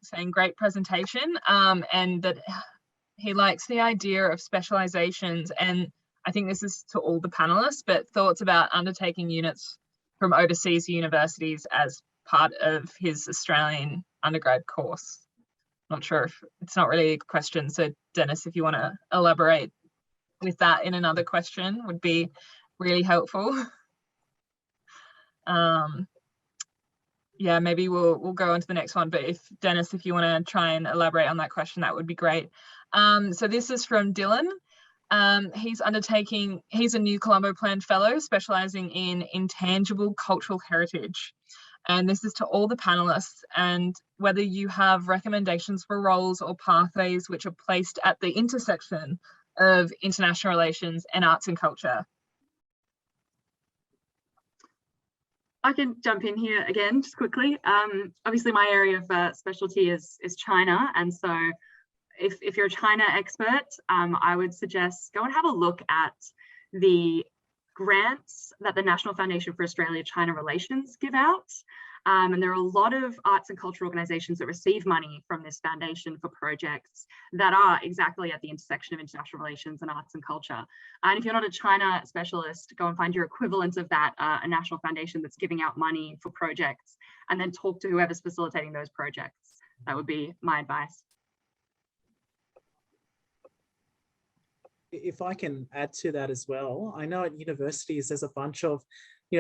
saying great presentation, and that he likes the idea of specializations, and I think this is to all the panelists, but thoughts about undertaking units from overseas universities as part of his Australian undergrad course. Not sure if it's not really a question, so Dennis, if you want to elaborate with that in another question would be really helpful. Yeah, maybe we'll go on to the next one, but if Dennis, if you want to try and elaborate on that question, that would be great. So this is from Dylan. He's a new Colombo Plan Fellow specializing in intangible cultural heritage. And this is to all the panelists, and whether you have recommendations for roles or pathways which are placed at the intersection of international relations and arts and culture. I can jump in here again, just quickly. Obviously, my area of specialty is China, and so if you're a China expert, I would suggest go and have a look at the grants that the National Foundation for Australia-China Relations give out. And there are a lot of arts and culture organisations that receive money from this foundation for projects that are exactly at the intersection of international relations and arts and culture. And if you're not a China specialist, go and find your equivalent of that, a national foundation that's giving out money for projects, and then talk to whoever's facilitating those projects. That would be my advice. If I can add to that as well, I know at universities there's a bunch of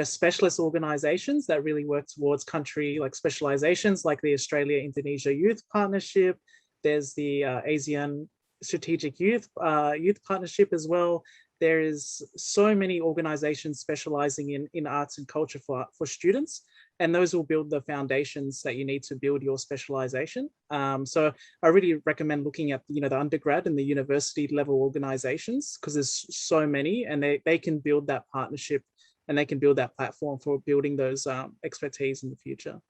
specialist organizations that really work towards country like specializations, like the Australia-Indonesia Youth Partnership. There's the ASEAN Strategic Youth Partnership as well. There is so many organizations specializing in arts and culture for students, and those will build the foundations that you need to build your specialization. So I really recommend looking at the undergrad and the university level organizations, because there's so many, and they can build that partnership and they can build that platform for building those expertise in the future.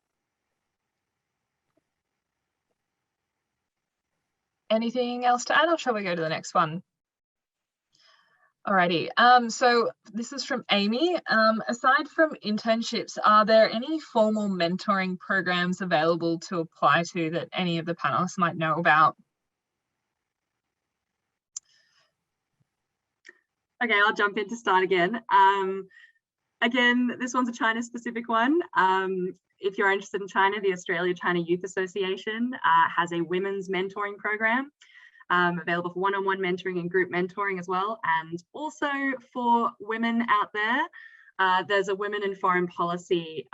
Anything else to add, or shall we go to the next one? Alrighty, so this is from Amy. Aside from internships, are there any formal mentoring programs available to apply to that any of the panelists might know about? Okay, I'll jump in to start again. Again, this one's a China specific one. If you're interested in China, the Australia-China Youth Association has a women's mentoring program. Available for one-on-one mentoring and group mentoring as well. And also for women out there, there's a Women in Foreign Policy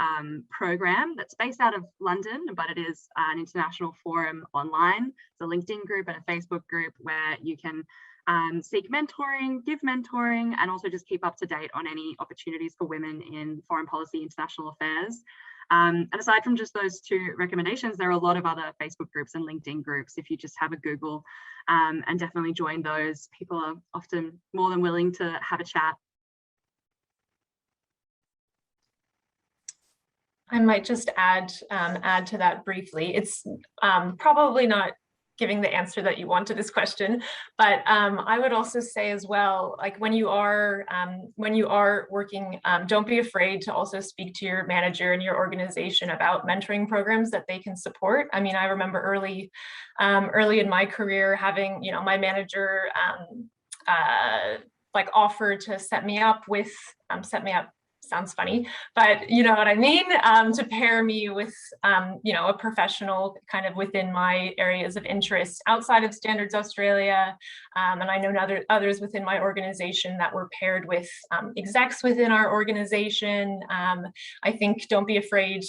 program that's based out of London, but it is an international forum online. It's a LinkedIn group and a Facebook group where you can seek mentoring, give mentoring, and also just keep up to date on any opportunities for women in foreign policy, international affairs. And aside from just those two recommendations, there are a lot of other Facebook groups and LinkedIn groups. If you just have a Google and definitely join those, people are often more than willing to have a chat. I might just add to that briefly. It's probably not giving the answer that you want to this question, but I would also say as well, like when you are working, don't be afraid to also speak to your manager and your organization about mentoring programs that they can support. I mean, I remember early in my career having, my manager like offer to set me up, sounds funny, but you know what I mean, to pair me with, a professional kind of within my areas of interest outside of Standards Australia. And I know others within my organization that were paired with execs within our organization. I think don't be afraid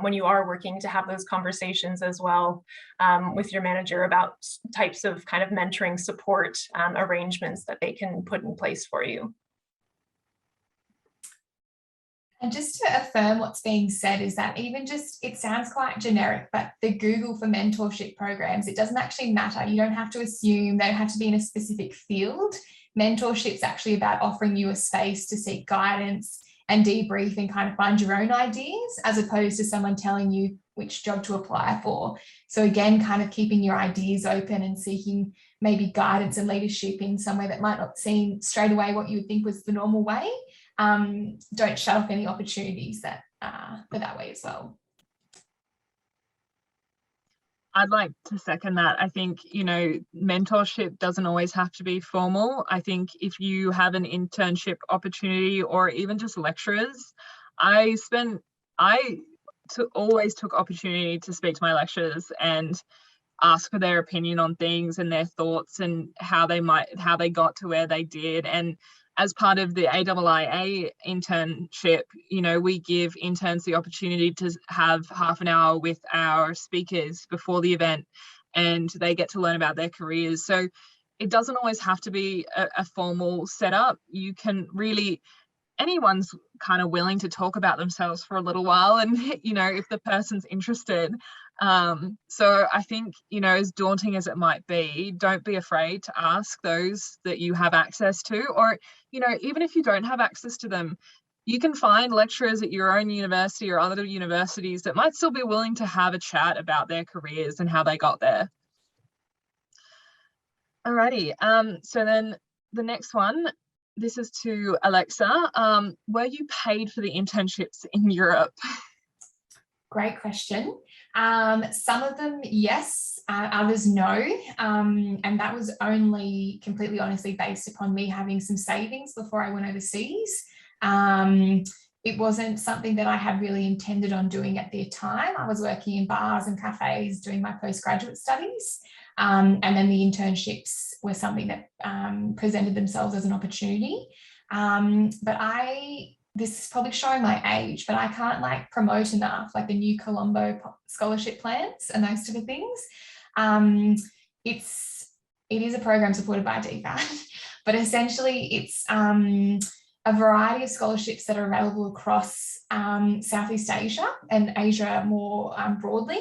when you are working to have those conversations as well with your manager about types of kind of mentoring support arrangements that they can put in place for you. And just to affirm what's being said is that even just, it sounds quite generic, but the Google for mentorship programs, it doesn't actually matter. You don't have to assume they have to be in a specific field. Mentorship's actually about offering you a space to seek guidance and debrief and kind of find your own ideas, as opposed to someone telling you which job to apply for. So again, kind of keeping your ideas open and seeking maybe guidance and leadership in some way that might not seem straight away what you would think was the normal way. Don't shut off any opportunities that for that way as well. I'd like to second that. I think, mentorship doesn't always have to be formal. I think if you have an internship opportunity or even just lecturers, I always took opportunity to speak to my lecturers and ask for their opinion on things and their thoughts and how they got to where they did. And as part of the AIIA internship, we give interns the opportunity to have half an hour with our speakers before the event, and they get to learn about their careers. So it doesn't always have to be a formal setup. You can really, anyone's kind of willing to talk about themselves for a little while, and you know, if the person's interested. So I think, you know, as daunting as it might be, don't be afraid to ask those that you have access to, or, you know, even if you don't have access to them, you can find lecturers at your own university or other universities that might still be willing to have a chat about their careers and how they got there. Alrighty, so then the next one, this is to Alexa. Were you paid for the internships in Europe? Great question. Some of them, yes, others, no. And that was only completely honestly based upon me having some savings before I went overseas. It wasn't something that I had really intended on doing at the time. I was working in bars and cafes doing my postgraduate studies. And then the internships were something that presented themselves as an opportunity. This is probably showing my age, but I can't like promote enough like the new Colombo scholarship plans and those type of things. It is a program supported by DFAT, but essentially it's a variety of scholarships that are available across Southeast Asia and Asia more broadly.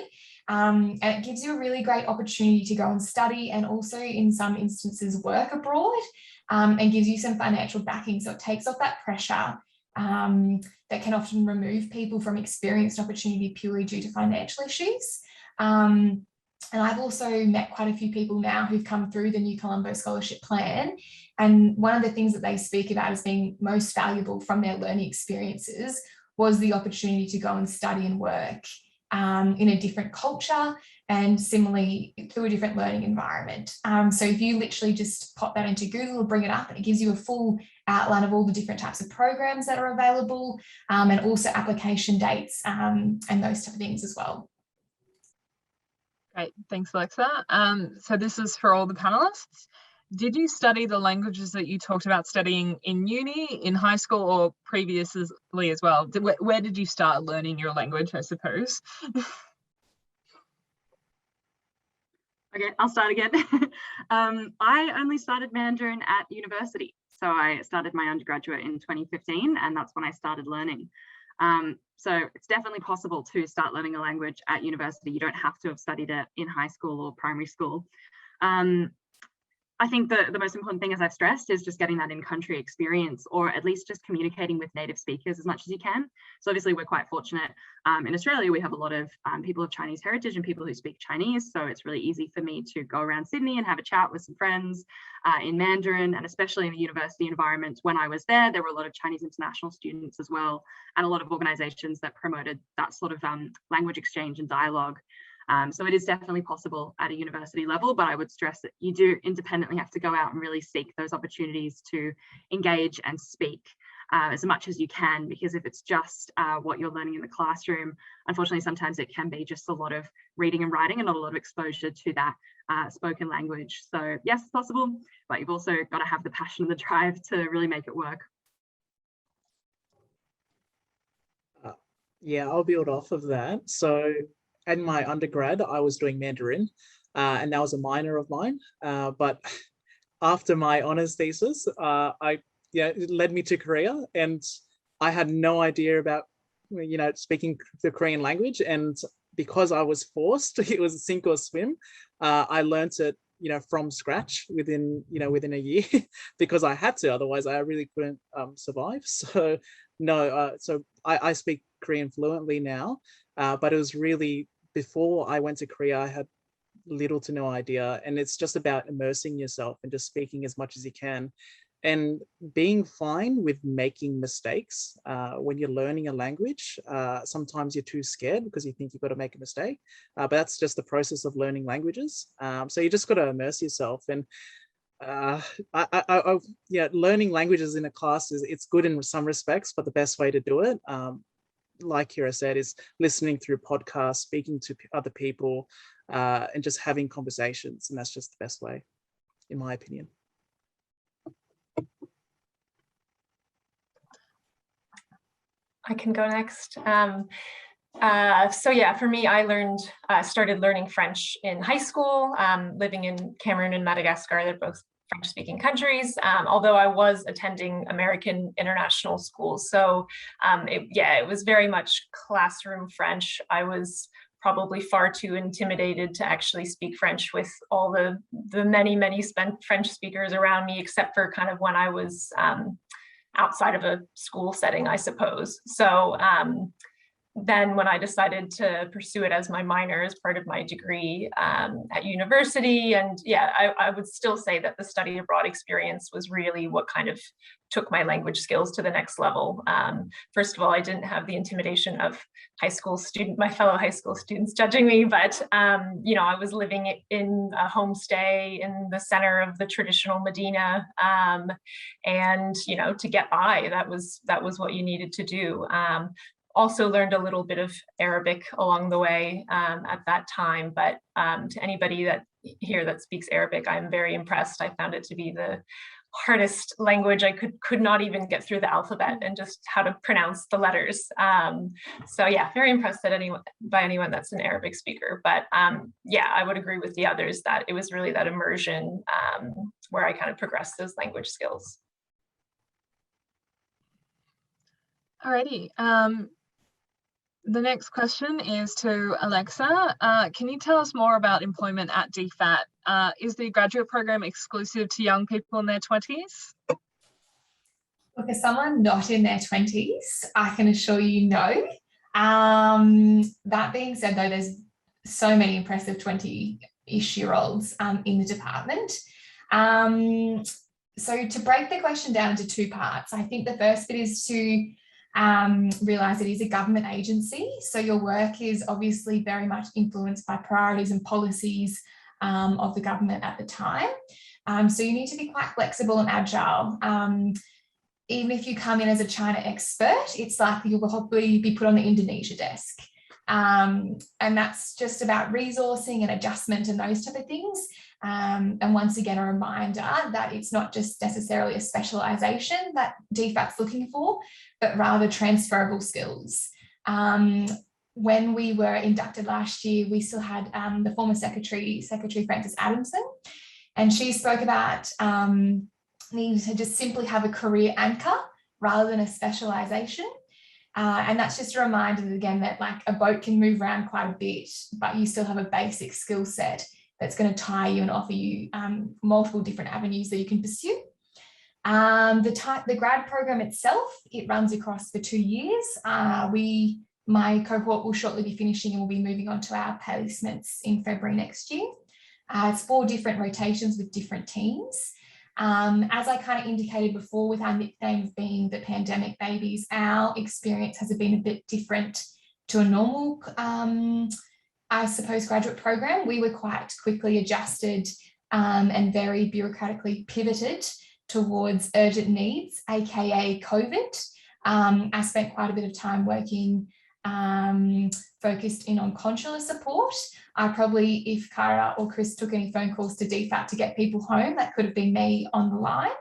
And it gives you a really great opportunity to go and study, and also in some instances work abroad, and gives you some financial backing. So it takes off that pressure that can often remove people from experienced opportunity purely due to financial issues. And I've also met quite a few people now who've come through the new Colombo Scholarship Plan. And one of the things that they speak about as being most valuable from their learning experiences was the opportunity to go and study and work in a different culture, and similarly through a different learning environment. So if you literally just pop that into Google or bring it up, and it gives you a full outline of all the different types of programs that are available, and also application dates and those type of things as well. Great, thanks, Alexa. So this is for all the panelists. Did you study the languages that you talked about studying in uni, in high school, or previously as well? Where did you start learning your language, I suppose? Okay, I'll start again. I only started Mandarin at university. So I started my undergraduate in 2015, and that's when I started learning. So it's definitely possible to start learning a language at university. You don't have to have studied it in high school or primary school. I think the most important thing, as I've stressed, is just getting that in-country experience, or at least just communicating with native speakers as much as you can. So obviously we're quite fortunate. In Australia, we have a lot of people of Chinese heritage and people who speak Chinese. So it's really easy for me to go around Sydney and have a chat with some friends in Mandarin, and especially in the university environment. When I was there were a lot of Chinese international students as well, and a lot of organizations that promoted that sort of language exchange and dialogue. So it is definitely possible at a university level, but I would stress that you do independently have to go out and really seek those opportunities to engage and speak as much as you can, because if it's just what you're learning in the classroom, unfortunately, sometimes it can be just a lot of reading and writing and not a lot of exposure to that spoken language. So yes, it's possible, but you've also got to have the passion and the drive to really make it work. Yeah, I'll build off of that. So in my undergrad, I was doing Mandarin, and that was a minor of mine. But after my honours thesis, it led me to Korea, and I had no idea about, speaking the Korean language. And because I was forced, it was sink or swim. I learnt it, from scratch within a year because I had to. Otherwise, I really couldn't survive. So no, so I speak Korean fluently now, but it was really, before I went to Korea, I had little to no idea. And it's just about immersing yourself and just speaking as much as you can, and being fine with making mistakes. When you're learning a language, sometimes you're too scared because you think you've got to make a mistake, but that's just the process of learning languages. So you just got to immerse yourself. And learning languages in a class it's good in some respects, but the best way to do it, like Ciara said, is listening through podcasts, speaking to other people, and just having conversations. And that's just the best way, in my opinion. I can go next. So yeah, for me, I started learning French in high school, living in Cameroon and Madagascar. They're both French-speaking countries, although I was attending American international schools. So it was very much classroom French. I was probably far too intimidated to actually speak French with all the many French speakers around me, except for kind of when I was outside of a school setting, I suppose. So then when I decided to pursue it as my minor as part of my degree at university, and I would still say that the study abroad experience was really what kind of took my language skills to the next level. First of all, I didn't have the intimidation of my fellow high school students judging me, but I was living in a homestay in the center of the traditional Medina, and to get by, that was what you needed to do. Also learned a little bit of Arabic along the way at that time, but to anybody that speaks Arabic, I'm very impressed. I found it to be the hardest language. I could not even get through the alphabet and just how to pronounce the letters. So yeah, very impressed by anyone that's an Arabic speaker. But I would agree with the others that it was really that immersion where I kind of progressed those language skills. Alrighty. The next question is to Alexa. Can you tell us more about employment at DFAT? Is the graduate program exclusive to young people in their 20s? Look, as someone not in their 20s, I can assure you no. That being said, though, there's so many impressive 20-ish-year-olds in the department. So to break the question down into two parts, I think the first bit is to realise it is a government agency, so your work is obviously very much influenced by priorities and policies of the government at the time. So you need to be quite flexible and agile. Even if you come in as a China expert, it's likely you will probably be put on the Indonesia desk. And that's just about resourcing and adjustment and those type of things. And once again, a reminder that it's not just necessarily a specialisation that DFAT's looking for, but rather transferable skills. When we were inducted last year, we still had the former Secretary Frances Adamson, and she spoke about needing to just simply have a career anchor rather than a specialisation. And that's just a reminder that, again, that like a boat can move around quite a bit, but you still have a basic skill set that's going to tie you and offer you multiple different avenues that you can pursue. The grad program itself, it runs across for 2 years. My cohort will shortly be finishing and we'll be moving on to our placements in February next year. It's 4 different rotations with different teams. As I kind of indicated before, with our nickname being the pandemic babies, our experience has been a bit different to a normal, I suppose, graduate program. We were quite quickly adjusted and very bureaucratically pivoted towards urgent needs, aka COVID. I spent quite a bit of time working focused in on consular support. I probably, if Ciara or Chris took any phone calls to DFAT to get people home, that could have been me on the line.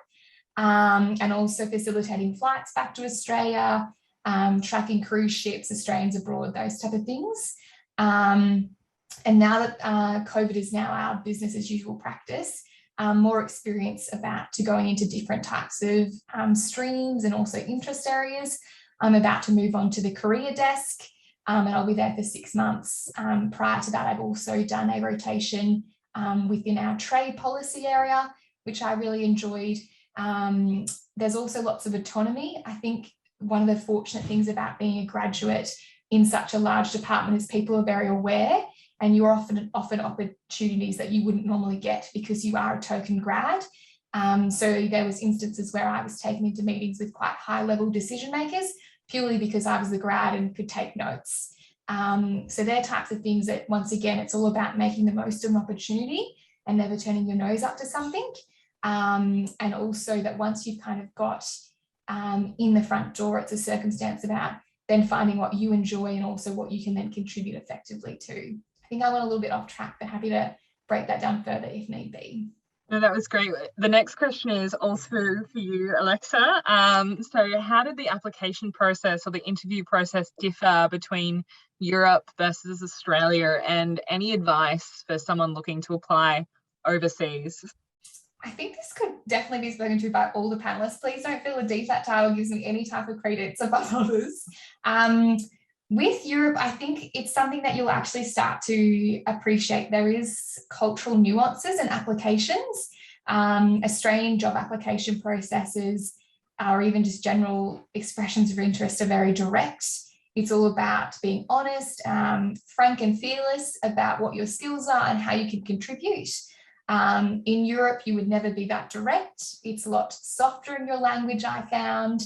And also facilitating flights back to Australia, tracking cruise ships, Australians abroad, those type of things. And now that COVID is now our business as usual practice, more experience about to going into different types of streams and also interest areas. I'm about to move on to the career desk, and I'll be there for 6 months. Prior to that, I've also done a rotation within our trade policy area, which I really enjoyed. There's also lots of autonomy. I think one of the fortunate things about being a graduate in such a large department is people are very aware, and you're often opportunities that you wouldn't normally get because you are a token grad. So there was instances where I was taken into meetings with quite high level decision makers purely because I was the grad and could take notes. So they're types of things that, once again, it's all about making the most of an opportunity and never turning your nose up to something. And also that once you've kind of got in the front door, it's a circumstance about then finding what you enjoy and also what you can then contribute effectively to. I think I went a little bit off track, but happy to break that down further if need be. No, that was great. The next question is also for you, Alexa. So how did the application process or the interview process differ between Europe versus Australia, and any advice for someone looking to apply overseas? I think this could definitely be spoken to by all the panelists. Please don't feel a DFAT title gives me any type of credence above others. With Europe, I think it's something that you'll actually start to appreciate. There is cultural nuances and applications. Australian job application processes or even just general expressions of interest are very direct. It's all about being honest, frank and fearless about what your skills are and how you can contribute. In Europe, you would never be that direct. It's a lot softer in your language, I found,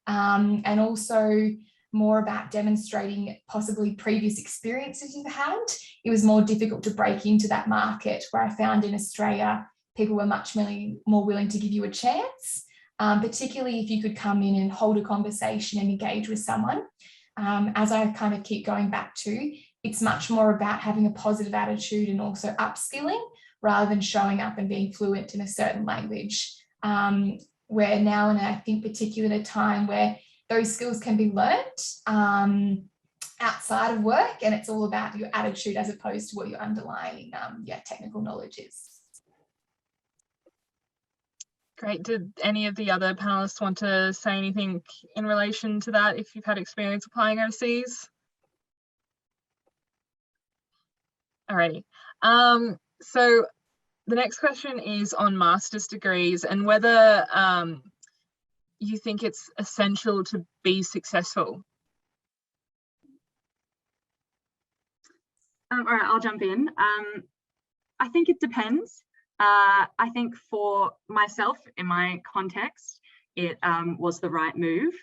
and also more about demonstrating possibly previous experiences you've had. It was more difficult to break into that market, where I found in Australia, people were much more willing to give you a chance, particularly if you could come in and hold a conversation and engage with someone. As I kind of keep going back to, it's much more about having a positive attitude and also upskilling rather than showing up and being fluent in a certain language. We're now in, I think, particularly a time where those skills can be learnt outside of work, and it's all about your attitude as opposed to what your underlying technical knowledge is. Great. Did any of the other panelists want to say anything in relation to that, if you've had experience applying overseas? Alrighty. So the next question is on master's degrees and whether you think it's essential to be successful. All right, I'll jump in. I think it depends. I think for myself, in my context, it was the right move.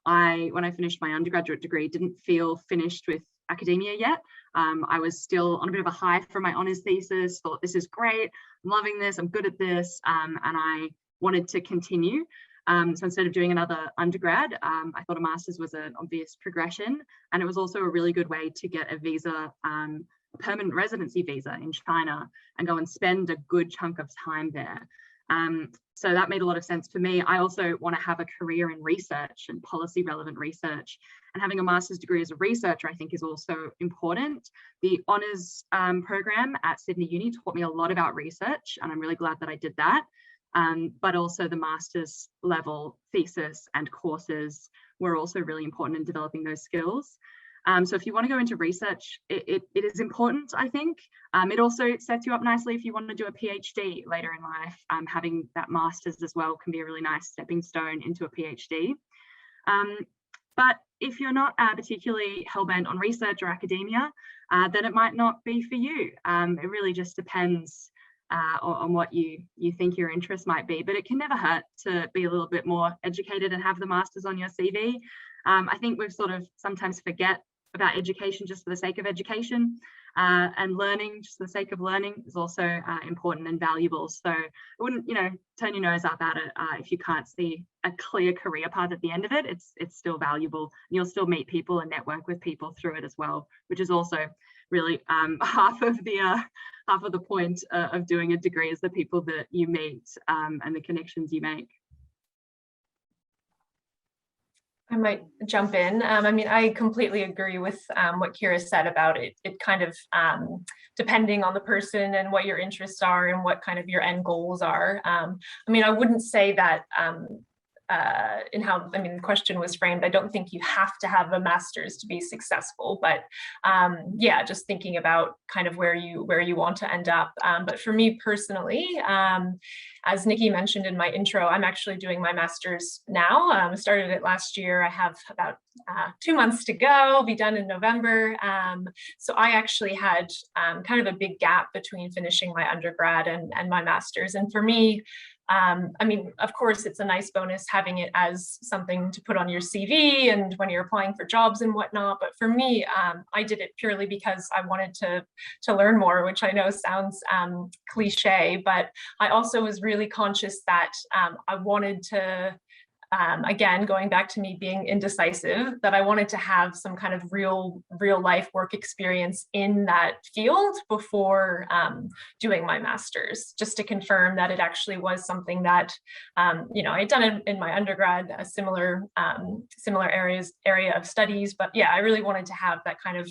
When I finished my undergraduate degree, didn't feel finished with academia yet. I was still on a bit of a high from my honours thesis, thought this is great, I'm loving this, I'm good at this, and I wanted to continue. So instead of doing another undergrad, I thought a master's was an obvious progression, and it was also a really good way to get a visa, a permanent residency visa in China, and go and spend a good chunk of time there. So that made a lot of sense for me. I also want to have a career in research and policy relevant research, and having a master's degree as a researcher I think is also important. The honours program at Sydney Uni taught me a lot about research, and I'm really glad that I did that. But also the master's level thesis and courses were also really important in developing those skills. So if you want to go into research, it is important, I think. It also sets you up nicely if you want to do a PhD later in life. Having that master's as well can be a really nice stepping stone into a PhD. But if you're not particularly hell-bent on research or academia, then it might not be for you. It really just depends on what you think your interest might be, but it can never hurt to be a little bit more educated and have the master's on your CV. I think we've sort of sometimes forget about education just for the sake of education, and learning just for the sake of learning is also important and valuable. So I wouldn't, turn your nose up at it if you can't see a clear career path at the end of it. It's still valuable. You'll still meet people and network with people through it as well, which is also really half of the point of doing a degree is the people that you meet and the connections you make. I might jump in. I mean, I completely agree with what Ciara said about it. It kind of, depending on the person and what your interests are and what kind of your end goals are. I mean, I wouldn't say that the question was framed, I don't think you have to have a master's to be successful, but yeah, just thinking about kind of where you want to end up. But for me personally, as Nikki mentioned in my intro, I'm actually doing my master's now. I started it last year. I have about 2 months to go. I'll be done in November. So I actually had kind of a big gap between finishing my undergrad and my master's. And for me, I mean, of course, it's a nice bonus having it as something to put on your CV and when you're applying for jobs and whatnot. But for me, I did it purely because I wanted to learn more, which I know sounds cliche, but I also was really conscious that I wanted to again, going back to me being indecisive, that I wanted to have some kind of real life work experience in that field before doing my master's, just to confirm that it actually was something that, you know, I had done in my undergrad, a similar area of studies, but yeah, I really wanted to have that kind of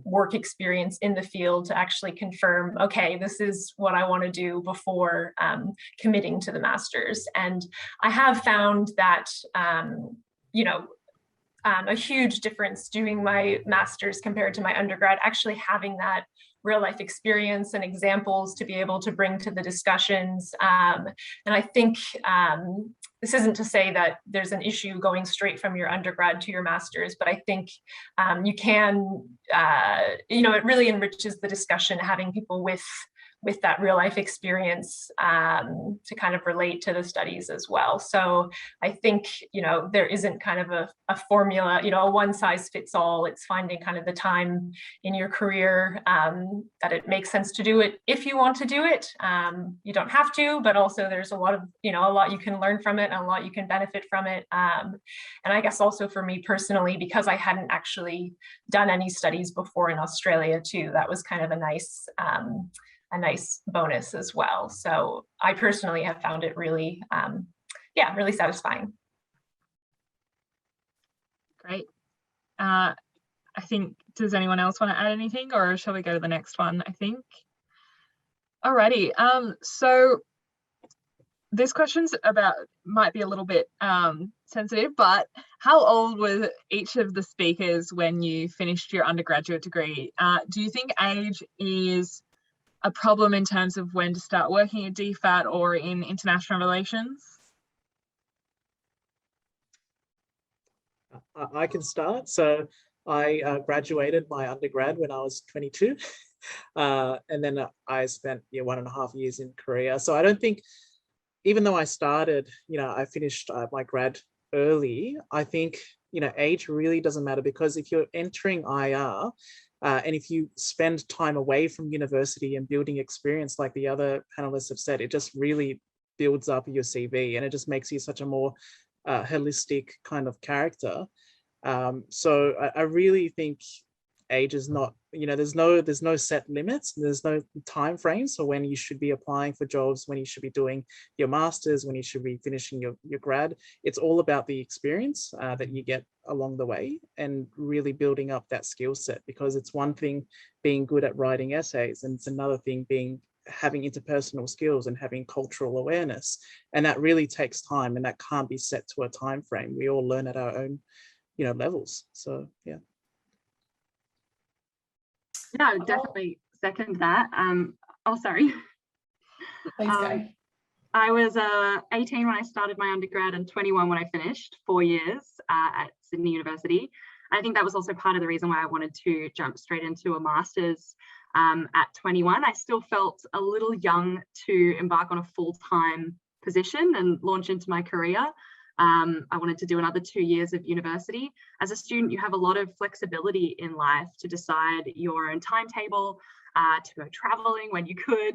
work experience in the field to actually confirm, okay, this is what I want to do before committing to the master's. And I have found that, you know, a huge difference doing my master's compared to my undergrad, actually having that real life experience and examples to be able to bring to the discussions. And I think this isn't to say that there's an issue going straight from your undergrad to your master's, but I think you can, you know, it really enriches the discussion having people with that real life experience to kind of relate to the studies as well. So I think, you know, there isn't kind of a formula, you know, a one size fits all. It's finding kind of the time in your career that it makes sense to do it if you want to do it. You don't have to, but also there's a lot of, you know, a lot you can learn from it and a lot you can benefit from it. And I guess also for me personally, because I hadn't actually done any studies before in Australia too, that was kind of a nice bonus as well. So I personally have found it really, yeah, really satisfying. Great. I think, does anyone else want to add anything, or shall we go to the next one, I think? Alrighty, so this question's might be a little bit sensitive, but how old were each of the speakers when you finished your undergraduate degree? Do you think age is a problem in terms of when to start working at DFAT or in international relations? I can start. So I graduated my undergrad when I was 22, and then I spent 1.5 years in Korea. So I don't think, even though I started, you know, I finished my grad early, I think, you know, age really doesn't matter, because if you're entering AIIA, and if you spend time away from university and building experience, like the other panelists have said, it just really builds up your CV and it just makes you such a more holistic kind of character. So I really think age is not, you know, there's no set limits, there's no time frames for when you should be applying for jobs, when you should be doing your master's, when you should be finishing your grad. It's all about the experience that you get along the way and really building up that skill set, because it's one thing being good at writing essays and it's another thing having interpersonal skills and having cultural awareness, and that really takes time and that can't be set to a time frame. We all learn at our own, you know, levels. So yeah. Yeah, I definitely second that. Oh, sorry. Please go. I was 18 when I started my undergrad and 21 when I finished, 4 years at Sydney University. I think that was also part of the reason why I wanted to jump straight into a master's at 21. I still felt a little young to embark on a full-time position and launch into my career. I wanted to do another 2 years of university. As a student, you have a lot of flexibility in life to decide your own timetable, to go traveling when you could,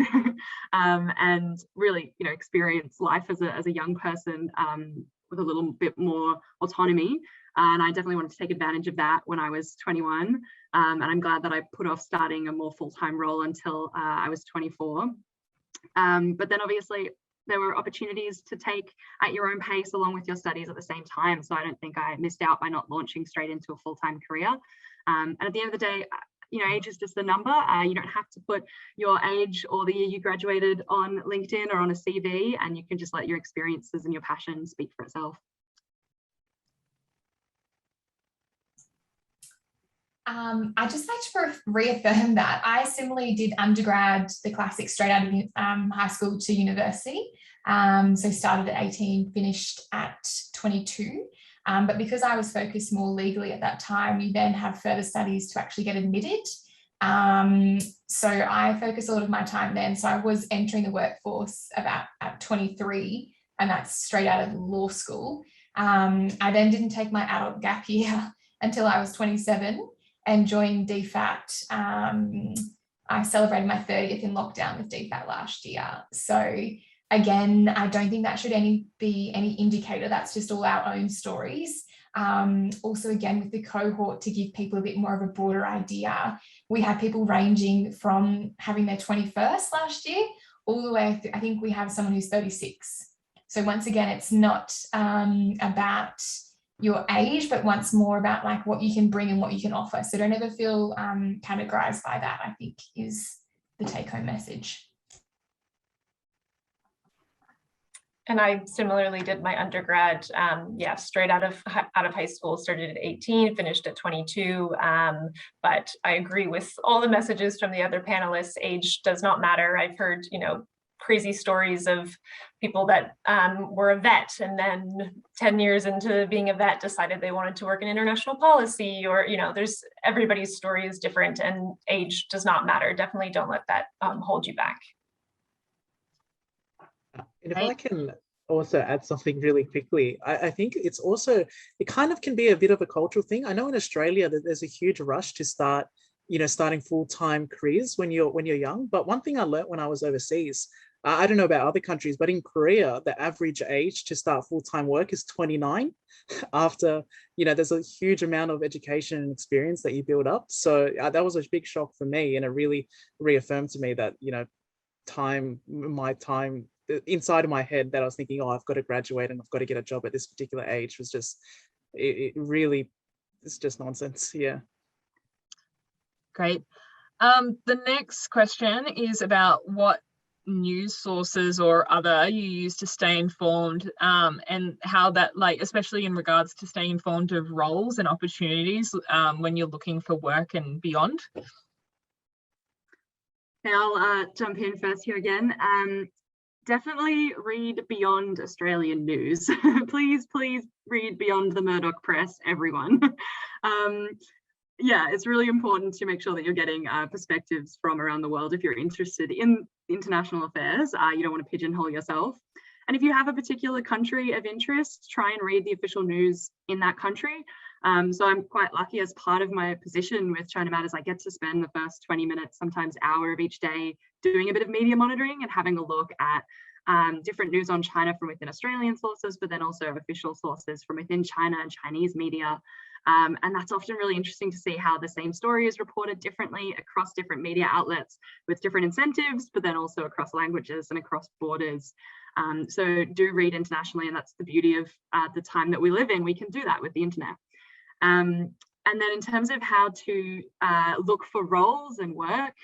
and really, you know, experience life as a young person with a little bit more autonomy. And I definitely wanted to take advantage of that when I was 21. And I'm glad that I put off starting a more full-time role until I was 24. But then obviously, there were opportunities to take at your own pace along with your studies at the same time. So I don't think I missed out by not launching straight into a full-time career. And at the end of the day, you know, age is just a number. You don't have to put your age or the year you graduated on LinkedIn or on a CV, and you can just let your experiences and your passion speak for itself. I just like to reaffirm that I similarly did undergrad, the classic, straight out of high school to university. So started at 18, finished at 22. But because I was focused more legally at that time, you then have further studies to actually get admitted. So I focused a lot of my time then. So I was entering the workforce about at 23, and that's straight out of law school. I then didn't take my adult gap year until I was 27. And joined DFAT. I celebrated my 30th in lockdown with DFAT last year. So again, I don't think that should be any indicator. That's just all our own stories. Also, again, with the cohort, to give people a bit more of a broader idea, we had people ranging from having their 21st last year all the way through, I think we have someone who's 36. So once again, it's not about your age, but once more about like what you can bring and what you can offer. So don't ever feel categorized by that, I think, is the take-home message. And I similarly did my undergrad, yeah, straight out of high school, started at 18, finished at 22. But I agree with all the messages from the other panelists. Age does not matter. I've heard, you know, crazy stories of people that were a vet and then 10 years into being a vet decided they wanted to work in international policy, or, you know, everybody's story is different, and age does not matter. Definitely don't let that hold you back. And if I can also add something really quickly, I think it's also, it kind of can be a bit of a cultural thing. I know in Australia that there's a huge rush to start, you know, starting full-time careers when you're young. But one thing I learned when I was overseas, I don't know about other countries, but in Korea, the average age to start full-time work is 29 after, you know, there's a huge amount of education and experience that you build up. So that was a big shock for me. And it really reaffirmed to me that, you know, my time inside of my head that I was thinking, oh, I've got to graduate and I've got to get a job at this particular age was just, it's just nonsense. Yeah. Great. The next question is about what news sources or other you use to stay informed, and how that, like, especially in regards to staying informed of roles and opportunities when you're looking for work and beyond. I'll jump in first here again. Definitely read beyond Australian news. Please read beyond the Murdoch press, everyone. Yeah, it's really important to make sure that you're getting perspectives from around the world if you're interested in international affairs. You don't want to pigeonhole yourself. And if you have a particular country of interest, try and read the official news in that country. So I'm quite lucky, as part of my position with China Matters, I get to spend the first 20 minutes, sometimes hour of each day, doing a bit of media monitoring and having a look at different news on China from within Australian sources, but then also official sources from within China and Chinese media. And that's often really interesting to see how the same story is reported differently across different media outlets with different incentives, but then also across languages and across borders. So do read internationally, and that's the beauty of the time that we live in. We can do that with the internet. And then in terms of how to look for roles and work,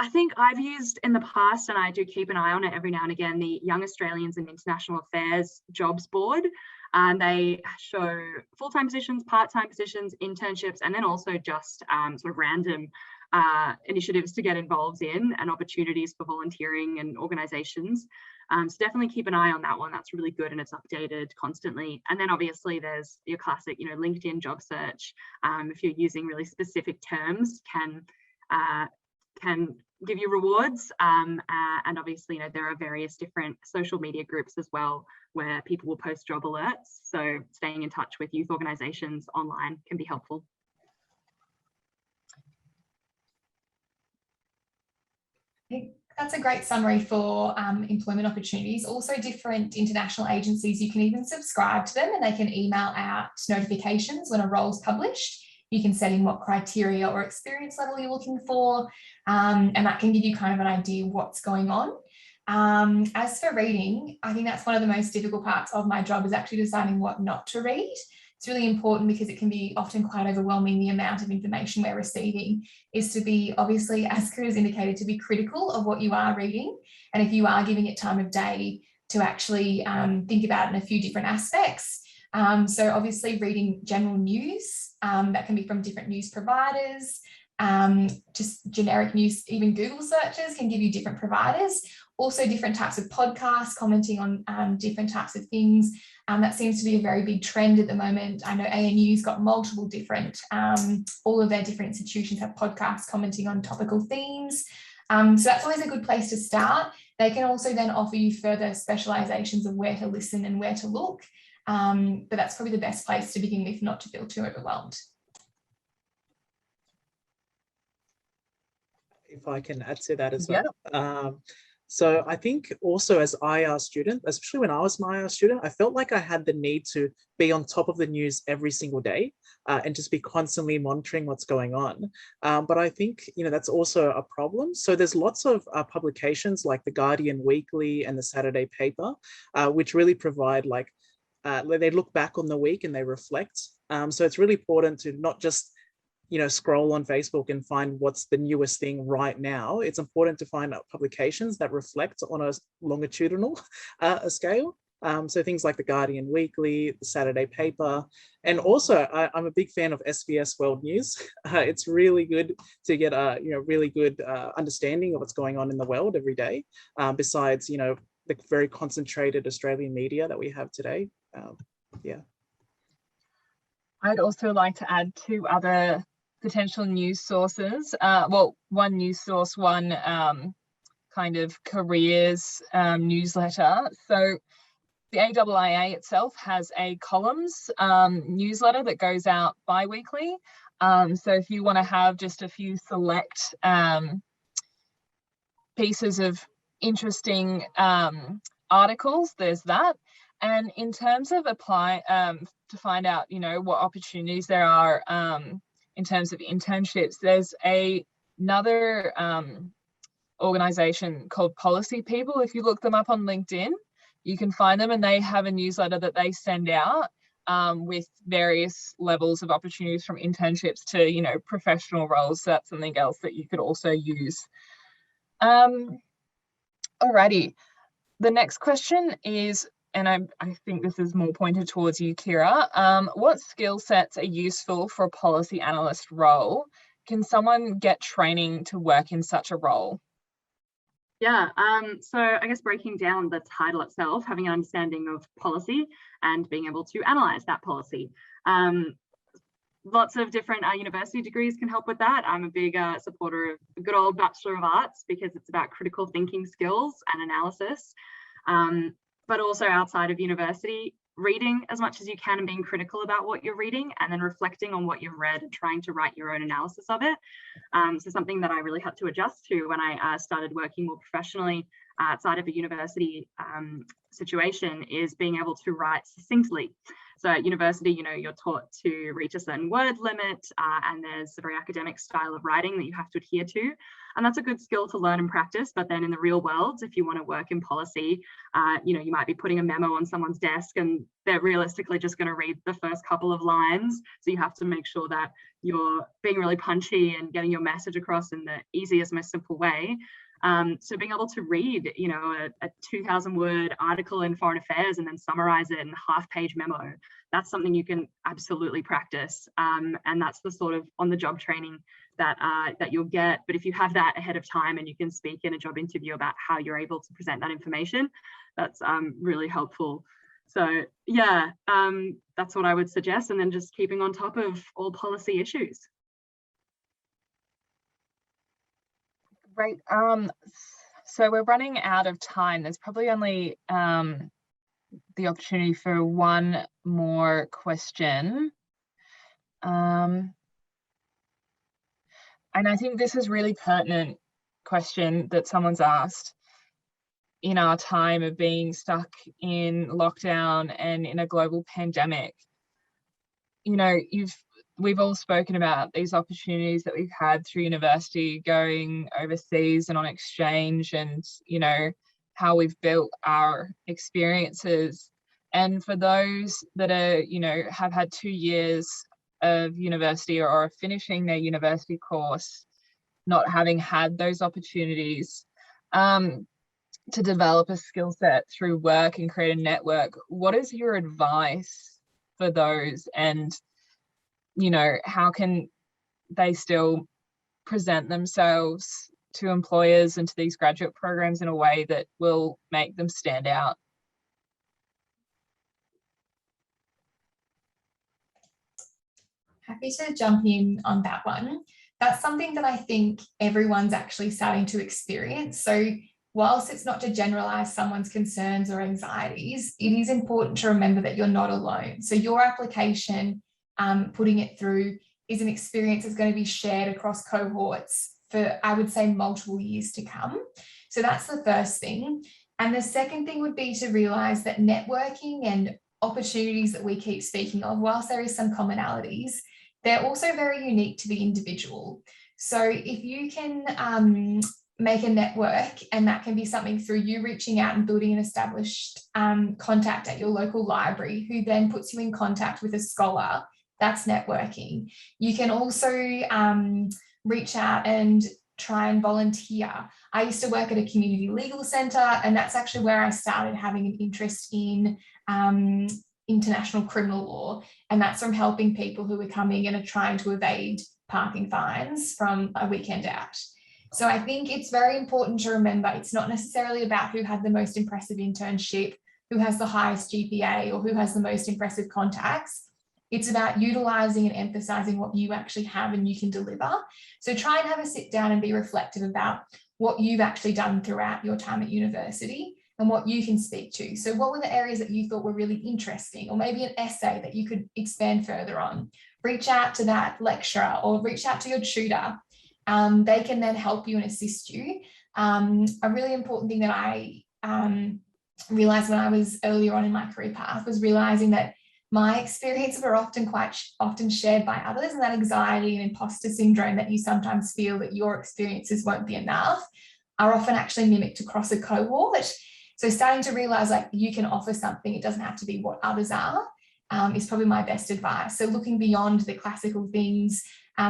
I think I've used in the past, and I do keep an eye on it every now and again, the Young Australians in International Affairs jobs board. And they show full-time positions, part-time positions, internships, and then also just sort of random initiatives to get involved in and opportunities for volunteering and organisations. So definitely keep an eye on that one. That's really good, and it's updated constantly. And then obviously there's your classic, you know, LinkedIn job search. If you're using really specific terms, can give you rewards. And obviously, you know, there are various different social media groups as well where people will post job alerts. So staying in touch with youth organisations online can be helpful. That's a great summary for employment opportunities. Also, different international agencies, you can even subscribe to them and they can email out notifications when a role is published. You can set in what criteria or experience level you're looking for, and that can give you kind of an idea of what's going on. As for reading, I think that's one of the most difficult parts of my job, is actually deciding what not to read. It's really important because it can be often quite overwhelming, the amount of information we're receiving, is to be, obviously, as Chris has indicated, to be critical of what you are reading. And if you are giving it time of day, to actually think about it in a few different aspects. So obviously reading general news, that can be from different news providers, just generic news, even Google searches can give you different providers. Also different types of podcasts commenting on different types of things. That seems to be a very big trend at the moment. I know ANU's got multiple different, all of their different institutions have podcasts commenting on topical themes. So that's always a good place to start. They can also then offer you further specializations of where to listen and where to look. But that's probably the best place to begin with, not to feel too overwhelmed. If I can add to that as well. So I think also as IR student, especially when I was an IR student, I felt like I had the need to be on top of the news every single day and just be constantly monitoring what's going on. But I think, that's also a problem. So there's lots of publications like the Guardian Weekly and the Saturday Paper, which really provide they look back on the week and they reflect. So it's really important to not just scroll on Facebook and find what's the newest thing right now. It's important to find publications that reflect on a longitudinal scale. So things like the Guardian Weekly, the Saturday Paper, and also I'm a big fan of SBS World News. It's really good to get a really good understanding of what's going on in the world every day. Besides the very concentrated Australian media that we have today. Yeah. I'd also like to add 2 other potential news sources. Well, one news source, one kind of careers newsletter. So the AIIA itself has a columns newsletter that goes out bi-weekly. So if you want to have just a few select pieces of interesting articles, there's that. And in terms of apply to find out, what opportunities there are in terms of internships, there's another organization called Policy People. If you look them up on LinkedIn, you can find them, and they have a newsletter that they send out with various levels of opportunities from internships to, professional roles. So that's something else that you could also use. Alrighty, the next question is, and I think this is more pointed towards you, Ciara. What skill sets are useful for a policy analyst role? Can someone get training to work in such a role? Yeah, so I guess breaking down the title itself, having an understanding of policy and being able to analyse that policy. Lots of different university degrees can help with that. I'm a big supporter of a good old Bachelor of Arts because it's about critical thinking skills and analysis. But also outside of university, reading as much as you can and being critical about what you're reading and then reflecting on what you've read and trying to write your own analysis of it. So something that I really had to adjust to when I started working more professionally outside of a university situation is being able to write succinctly. So at university, you're taught to reach a certain word limit and there's a very academic style of writing that you have to adhere to. And that's a good skill to learn and practice. But then in the real world, if you want to work in policy, you might be putting a memo on someone's desk and they're realistically just going to read the first couple of lines. So you have to make sure that you're being really punchy and getting your message across in the easiest, most simple way. So being able to read, a 2,000 word article in Foreign Affairs and then summarize it in a half-page memo, that's something you can absolutely practice. And that's the sort of on-the-job training that you'll get. But if you have that ahead of time and you can speak in a job interview about how you're able to present that information, that's really helpful. So yeah, that's what I would suggest. And then just keeping on top of all policy issues. Great. So we're running out of time. There's probably only the opportunity for one more question. And I think this is really pertinent question that someone's asked. In our time of being stuck in lockdown and in a global pandemic, we've all spoken about these opportunities that we've had through university, going overseas and on exchange, and how we've built our experiences. And for those that are have had 2 years of university or are finishing their university course, not having had those opportunities to develop a skill set through work and create a network, what is your advice for those? And how can they still present themselves to employers and to these graduate programs in a way that will make them stand out? Happy to jump in on that one. That's something that I think everyone's actually starting to experience. So whilst it's not to generalize someone's concerns or anxieties, it is important to remember that you're not alone. So your application, putting it through, is an experience that's going to be shared across cohorts for, I would say, multiple years to come. So that's the first thing. And the second thing would be to realise that networking and opportunities that we keep speaking of, whilst there is some commonalities, they're also very unique to the individual. So if you can make a network, and that can be something through you reaching out and building an established contact at your local library, who then puts you in contact with a scholar, that's networking. You can also reach out and try and volunteer. I used to work at a community legal centre, and that's actually where I started having an interest in international criminal law, and that's from helping people who are coming and are trying to evade parking fines from a weekend out. So I think it's very important to remember it's not necessarily about who had the most impressive internship, who has the highest GPA, or who has the most impressive contacts. It's about utilising and emphasising what you actually have and you can deliver. So try and have a sit down and be reflective about what you've actually done throughout your time at university and what you can speak to. So what were the areas that you thought were really interesting, or maybe an essay that you could expand further on? Reach out to that lecturer or reach out to your tutor. They can then help you and assist you. A really important thing that I realised when I was earlier on in my career path was realising that my experiences are often shared by others, and that anxiety and imposter syndrome that you sometimes feel that your experiences won't be enough are often actually mimicked across a cohort. So starting to realise like you can offer something, it doesn't have to be what others are, is probably my best advice. So looking beyond the classical things,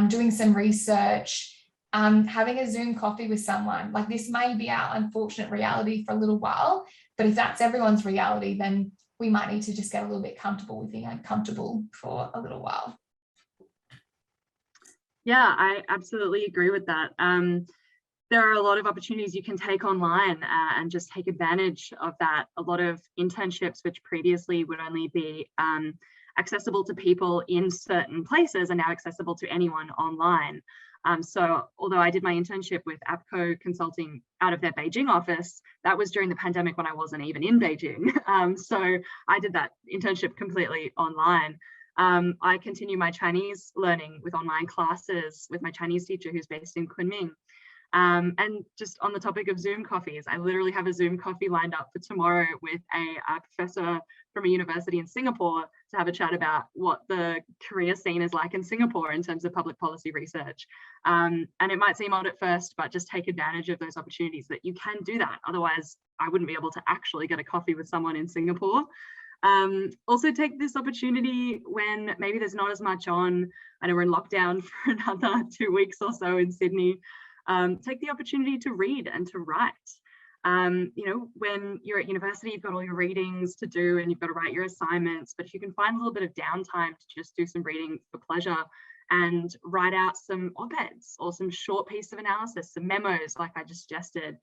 doing some research, having a Zoom coffee with someone. Like, this may be our unfortunate reality for a little while, but if that's everyone's reality, then we might need to just get a little bit comfortable with being uncomfortable for a little while. Yeah, I absolutely agree with that. There are a lot of opportunities you can take online and just take advantage of that. A lot of internships, which previously would only be accessible to people in certain places, are now accessible to anyone online. So although I did my internship with APCO Consulting out of their Beijing office, that was during the pandemic when I wasn't even in Beijing. So I did that internship completely online. I continue my Chinese learning with online classes with my Chinese teacher who's based in Kunming. And just on the topic of Zoom coffees, I literally have a Zoom coffee lined up for tomorrow with a professor from a university in Singapore to have a chat about what the career scene is like in Singapore in terms of public policy research. And it might seem odd at first, but just take advantage of those opportunities that you can do that. Otherwise, I wouldn't be able to actually get a coffee with someone in Singapore. Also take this opportunity when maybe there's not as much on. I know we're in lockdown for another 2 weeks or so in Sydney. Take the opportunity to read and to write. You know, when you're at university, you've got all your readings to do and you've got to write your assignments, but if you can find a little bit of downtime to just do some reading for pleasure and write out some op-eds or some short piece of analysis, some memos like I just suggested,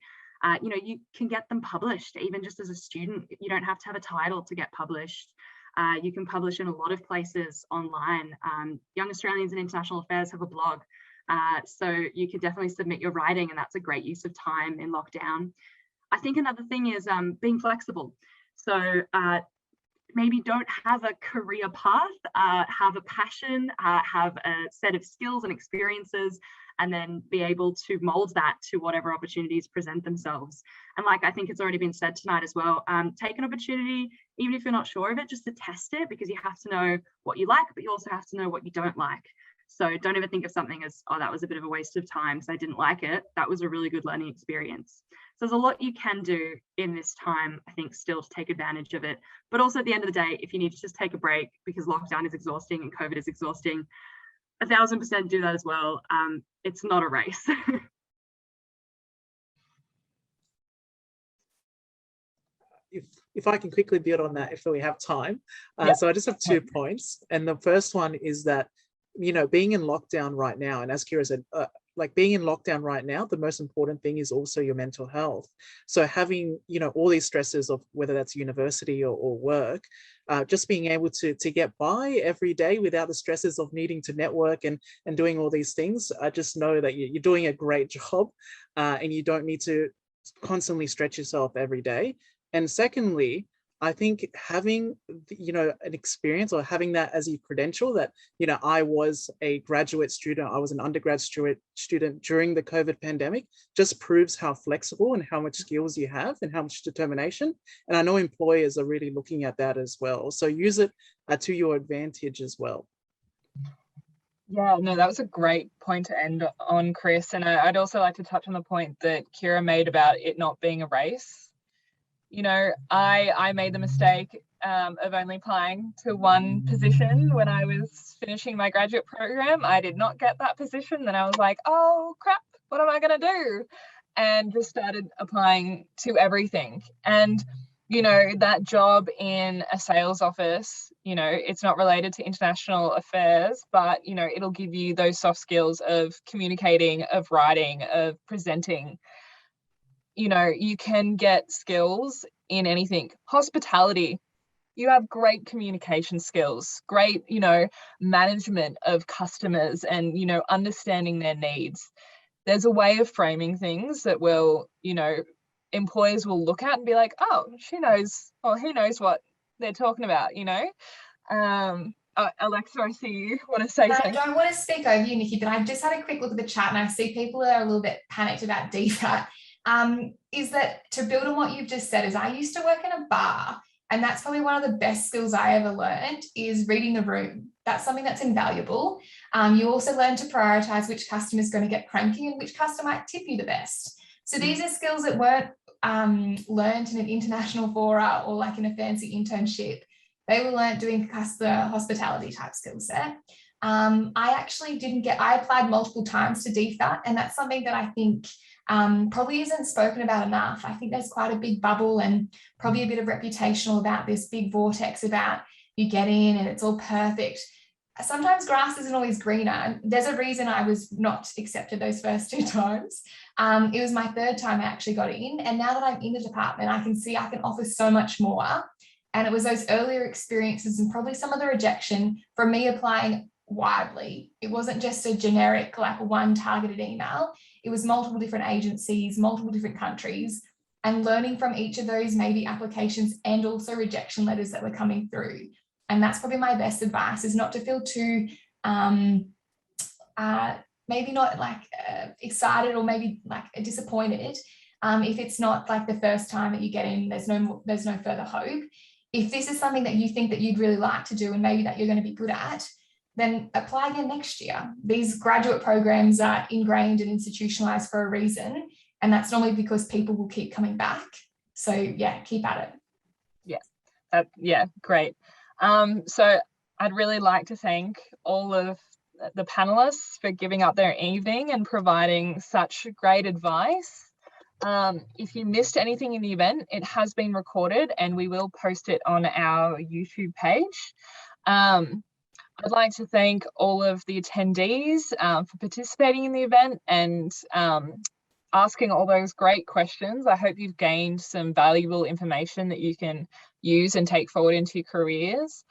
you know, you can get them published even just as a student. You don't have to have a title to get published. You can publish in a lot of places online. Young Australians in International Affairs have a blog. So you can definitely submit your writing, and that's a great use of time in lockdown. I think another thing is being flexible. So maybe don't have a career path, have a passion, have a set of skills and experiences, and then be able to mold that to whatever opportunities present themselves. And like I think it's already been said tonight as well, take an opportunity, even if you're not sure of it, just to test it, because you have to know what you like, but you also have to know what you don't like. So don't ever think of something as, oh, that was a bit of a waste of time, so I didn't like it. That was a really good learning experience. So there's a lot you can do in this time, I think, still to take advantage of it. But also at the end of the day, if you need to just take a break because lockdown is exhausting and COVID is exhausting, 1000% do that as well. It's not a race. If I can quickly build on that, if we have time. So I just have 2 points. And the first one is that, you know, being in lockdown right now, and as Ciara said, like being in lockdown right now, the most important thing is also your mental health. So having, you know, all these stresses of whether that's university or work, just being able to get by every day without the stresses of needing to network and doing all these things, I just know that you're doing a great job, and you don't need to constantly stretch yourself every day. And secondly, I think having, an experience or having that as your credential that, I was a graduate student, I was an undergraduate student during the COVID pandemic, just proves how flexible and how much skills you have and how much determination. And I know employers are really looking at that as well. So use it to your advantage as well. Yeah, no, that was a great point to end on, Chris. And I'd also like to touch on the point that Ciara made about it not being a race. I made the mistake of only applying to one position when I was finishing my graduate program. I did not get that position. Then I was like, oh crap, what am I going to do? And just started applying to everything. And, that job in a sales office, it's not related to international affairs, but, it'll give you those soft skills of communicating, of writing, of presenting. You can get skills in anything. Hospitality, you have great communication skills, great, management of customers and, understanding their needs. There's a way of framing things that will, employers will look at and be like, oh, she knows, or he knows what they're talking about, Alexa, I see you want to say something. I don't want to speak over you, Nikki, but I just had a quick look at the chat and I see people are a little bit panicked about DFAT. Is that to build on what you've just said, is I used to work in a bar, and that's probably one of the best skills I ever learned is reading the room. That's something that's invaluable. You also learn to prioritize which customer is going to get cranky and which customer might tip you the best. So these are skills that weren't learned in an international fora or like in a fancy internship. They were learned doing customer hospitality type skill set. I applied multiple times to DFAT, and that's something that I think probably isn't spoken about enough. I think there's quite a big bubble and probably a bit of reputational about this big vortex about you get in and it's all perfect. Sometimes grass isn't always greener. There's a reason I was not accepted those first 2 times. It was my 3rd time I actually got in, and now that I'm in the department, I can see I can offer so much more. And it was those earlier experiences and probably some of the rejection from me applying widely. It wasn't just a generic, like one targeted email. It was multiple different agencies, multiple different countries, and learning from each of those maybe applications and also rejection letters that were coming through. And that's probably my best advice, is not to feel too, maybe not like excited or maybe like disappointed. If it's not like the first time that you get in, there's no further hope. If this is something that you think that you'd really like to do and maybe that you're going to be good at, then apply again next year. These graduate programs are ingrained and institutionalized for a reason. And that's normally because people will keep coming back. So yeah, keep at it. Yeah, great. So I'd really like to thank all of the panelists for giving up their evening and providing such great advice. If you missed anything in the event, it has been recorded and we will post it on our YouTube page. I'd like to thank all of the attendees for participating in the event and asking all those great questions. I hope you've gained some valuable information that you can use and take forward into your careers.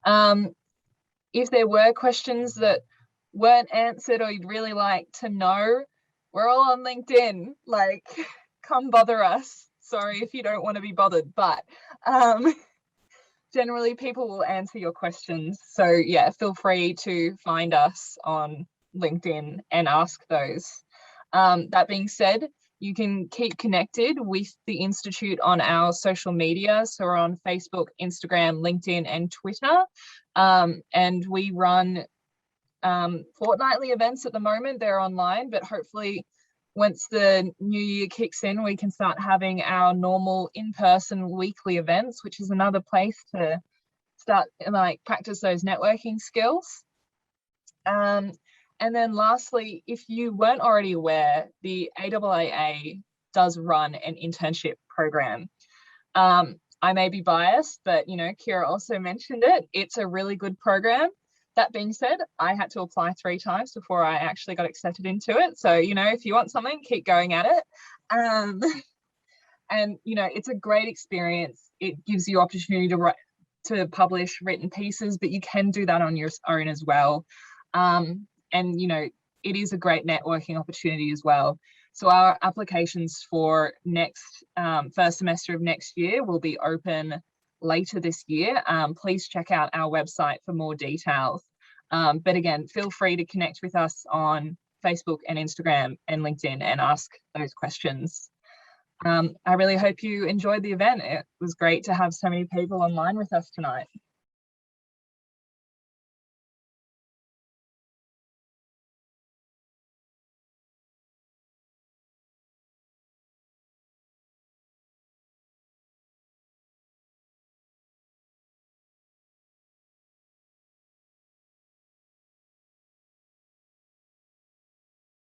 If there were questions that weren't answered or you'd really like to know, we're all on LinkedIn, like come bother us. Sorry if you don't want to be bothered, but generally people will answer your questions. So yeah, feel free to find us on LinkedIn and ask those. That being said, you can keep connected with the Institute on our social media. So we're on Facebook, Instagram, LinkedIn, and Twitter. And we run fortnightly events at the moment. They're online, but hopefully once the new year kicks in, we can start having our normal in-person weekly events, which is another place to start like practice those networking skills. And then lastly, if you weren't already aware, the AIIA does run an internship program. I may be biased, but you know, Ciara also mentioned it. It's a really good program. That being said, I had to apply 3 times before I actually got accepted into it. So, you know, if you want something, keep going at it. And, you know, it's a great experience. It gives you opportunity to publish written pieces, but you can do that on your own as well. And, you know, it is a great networking opportunity as well. So our applications for next first semester of next year will be open later this year. Please check out our website for more details. But again, feel free to connect with us on Facebook and Instagram and LinkedIn and ask those questions. I really hope you enjoyed the event. It was great to have so many people online with us tonight.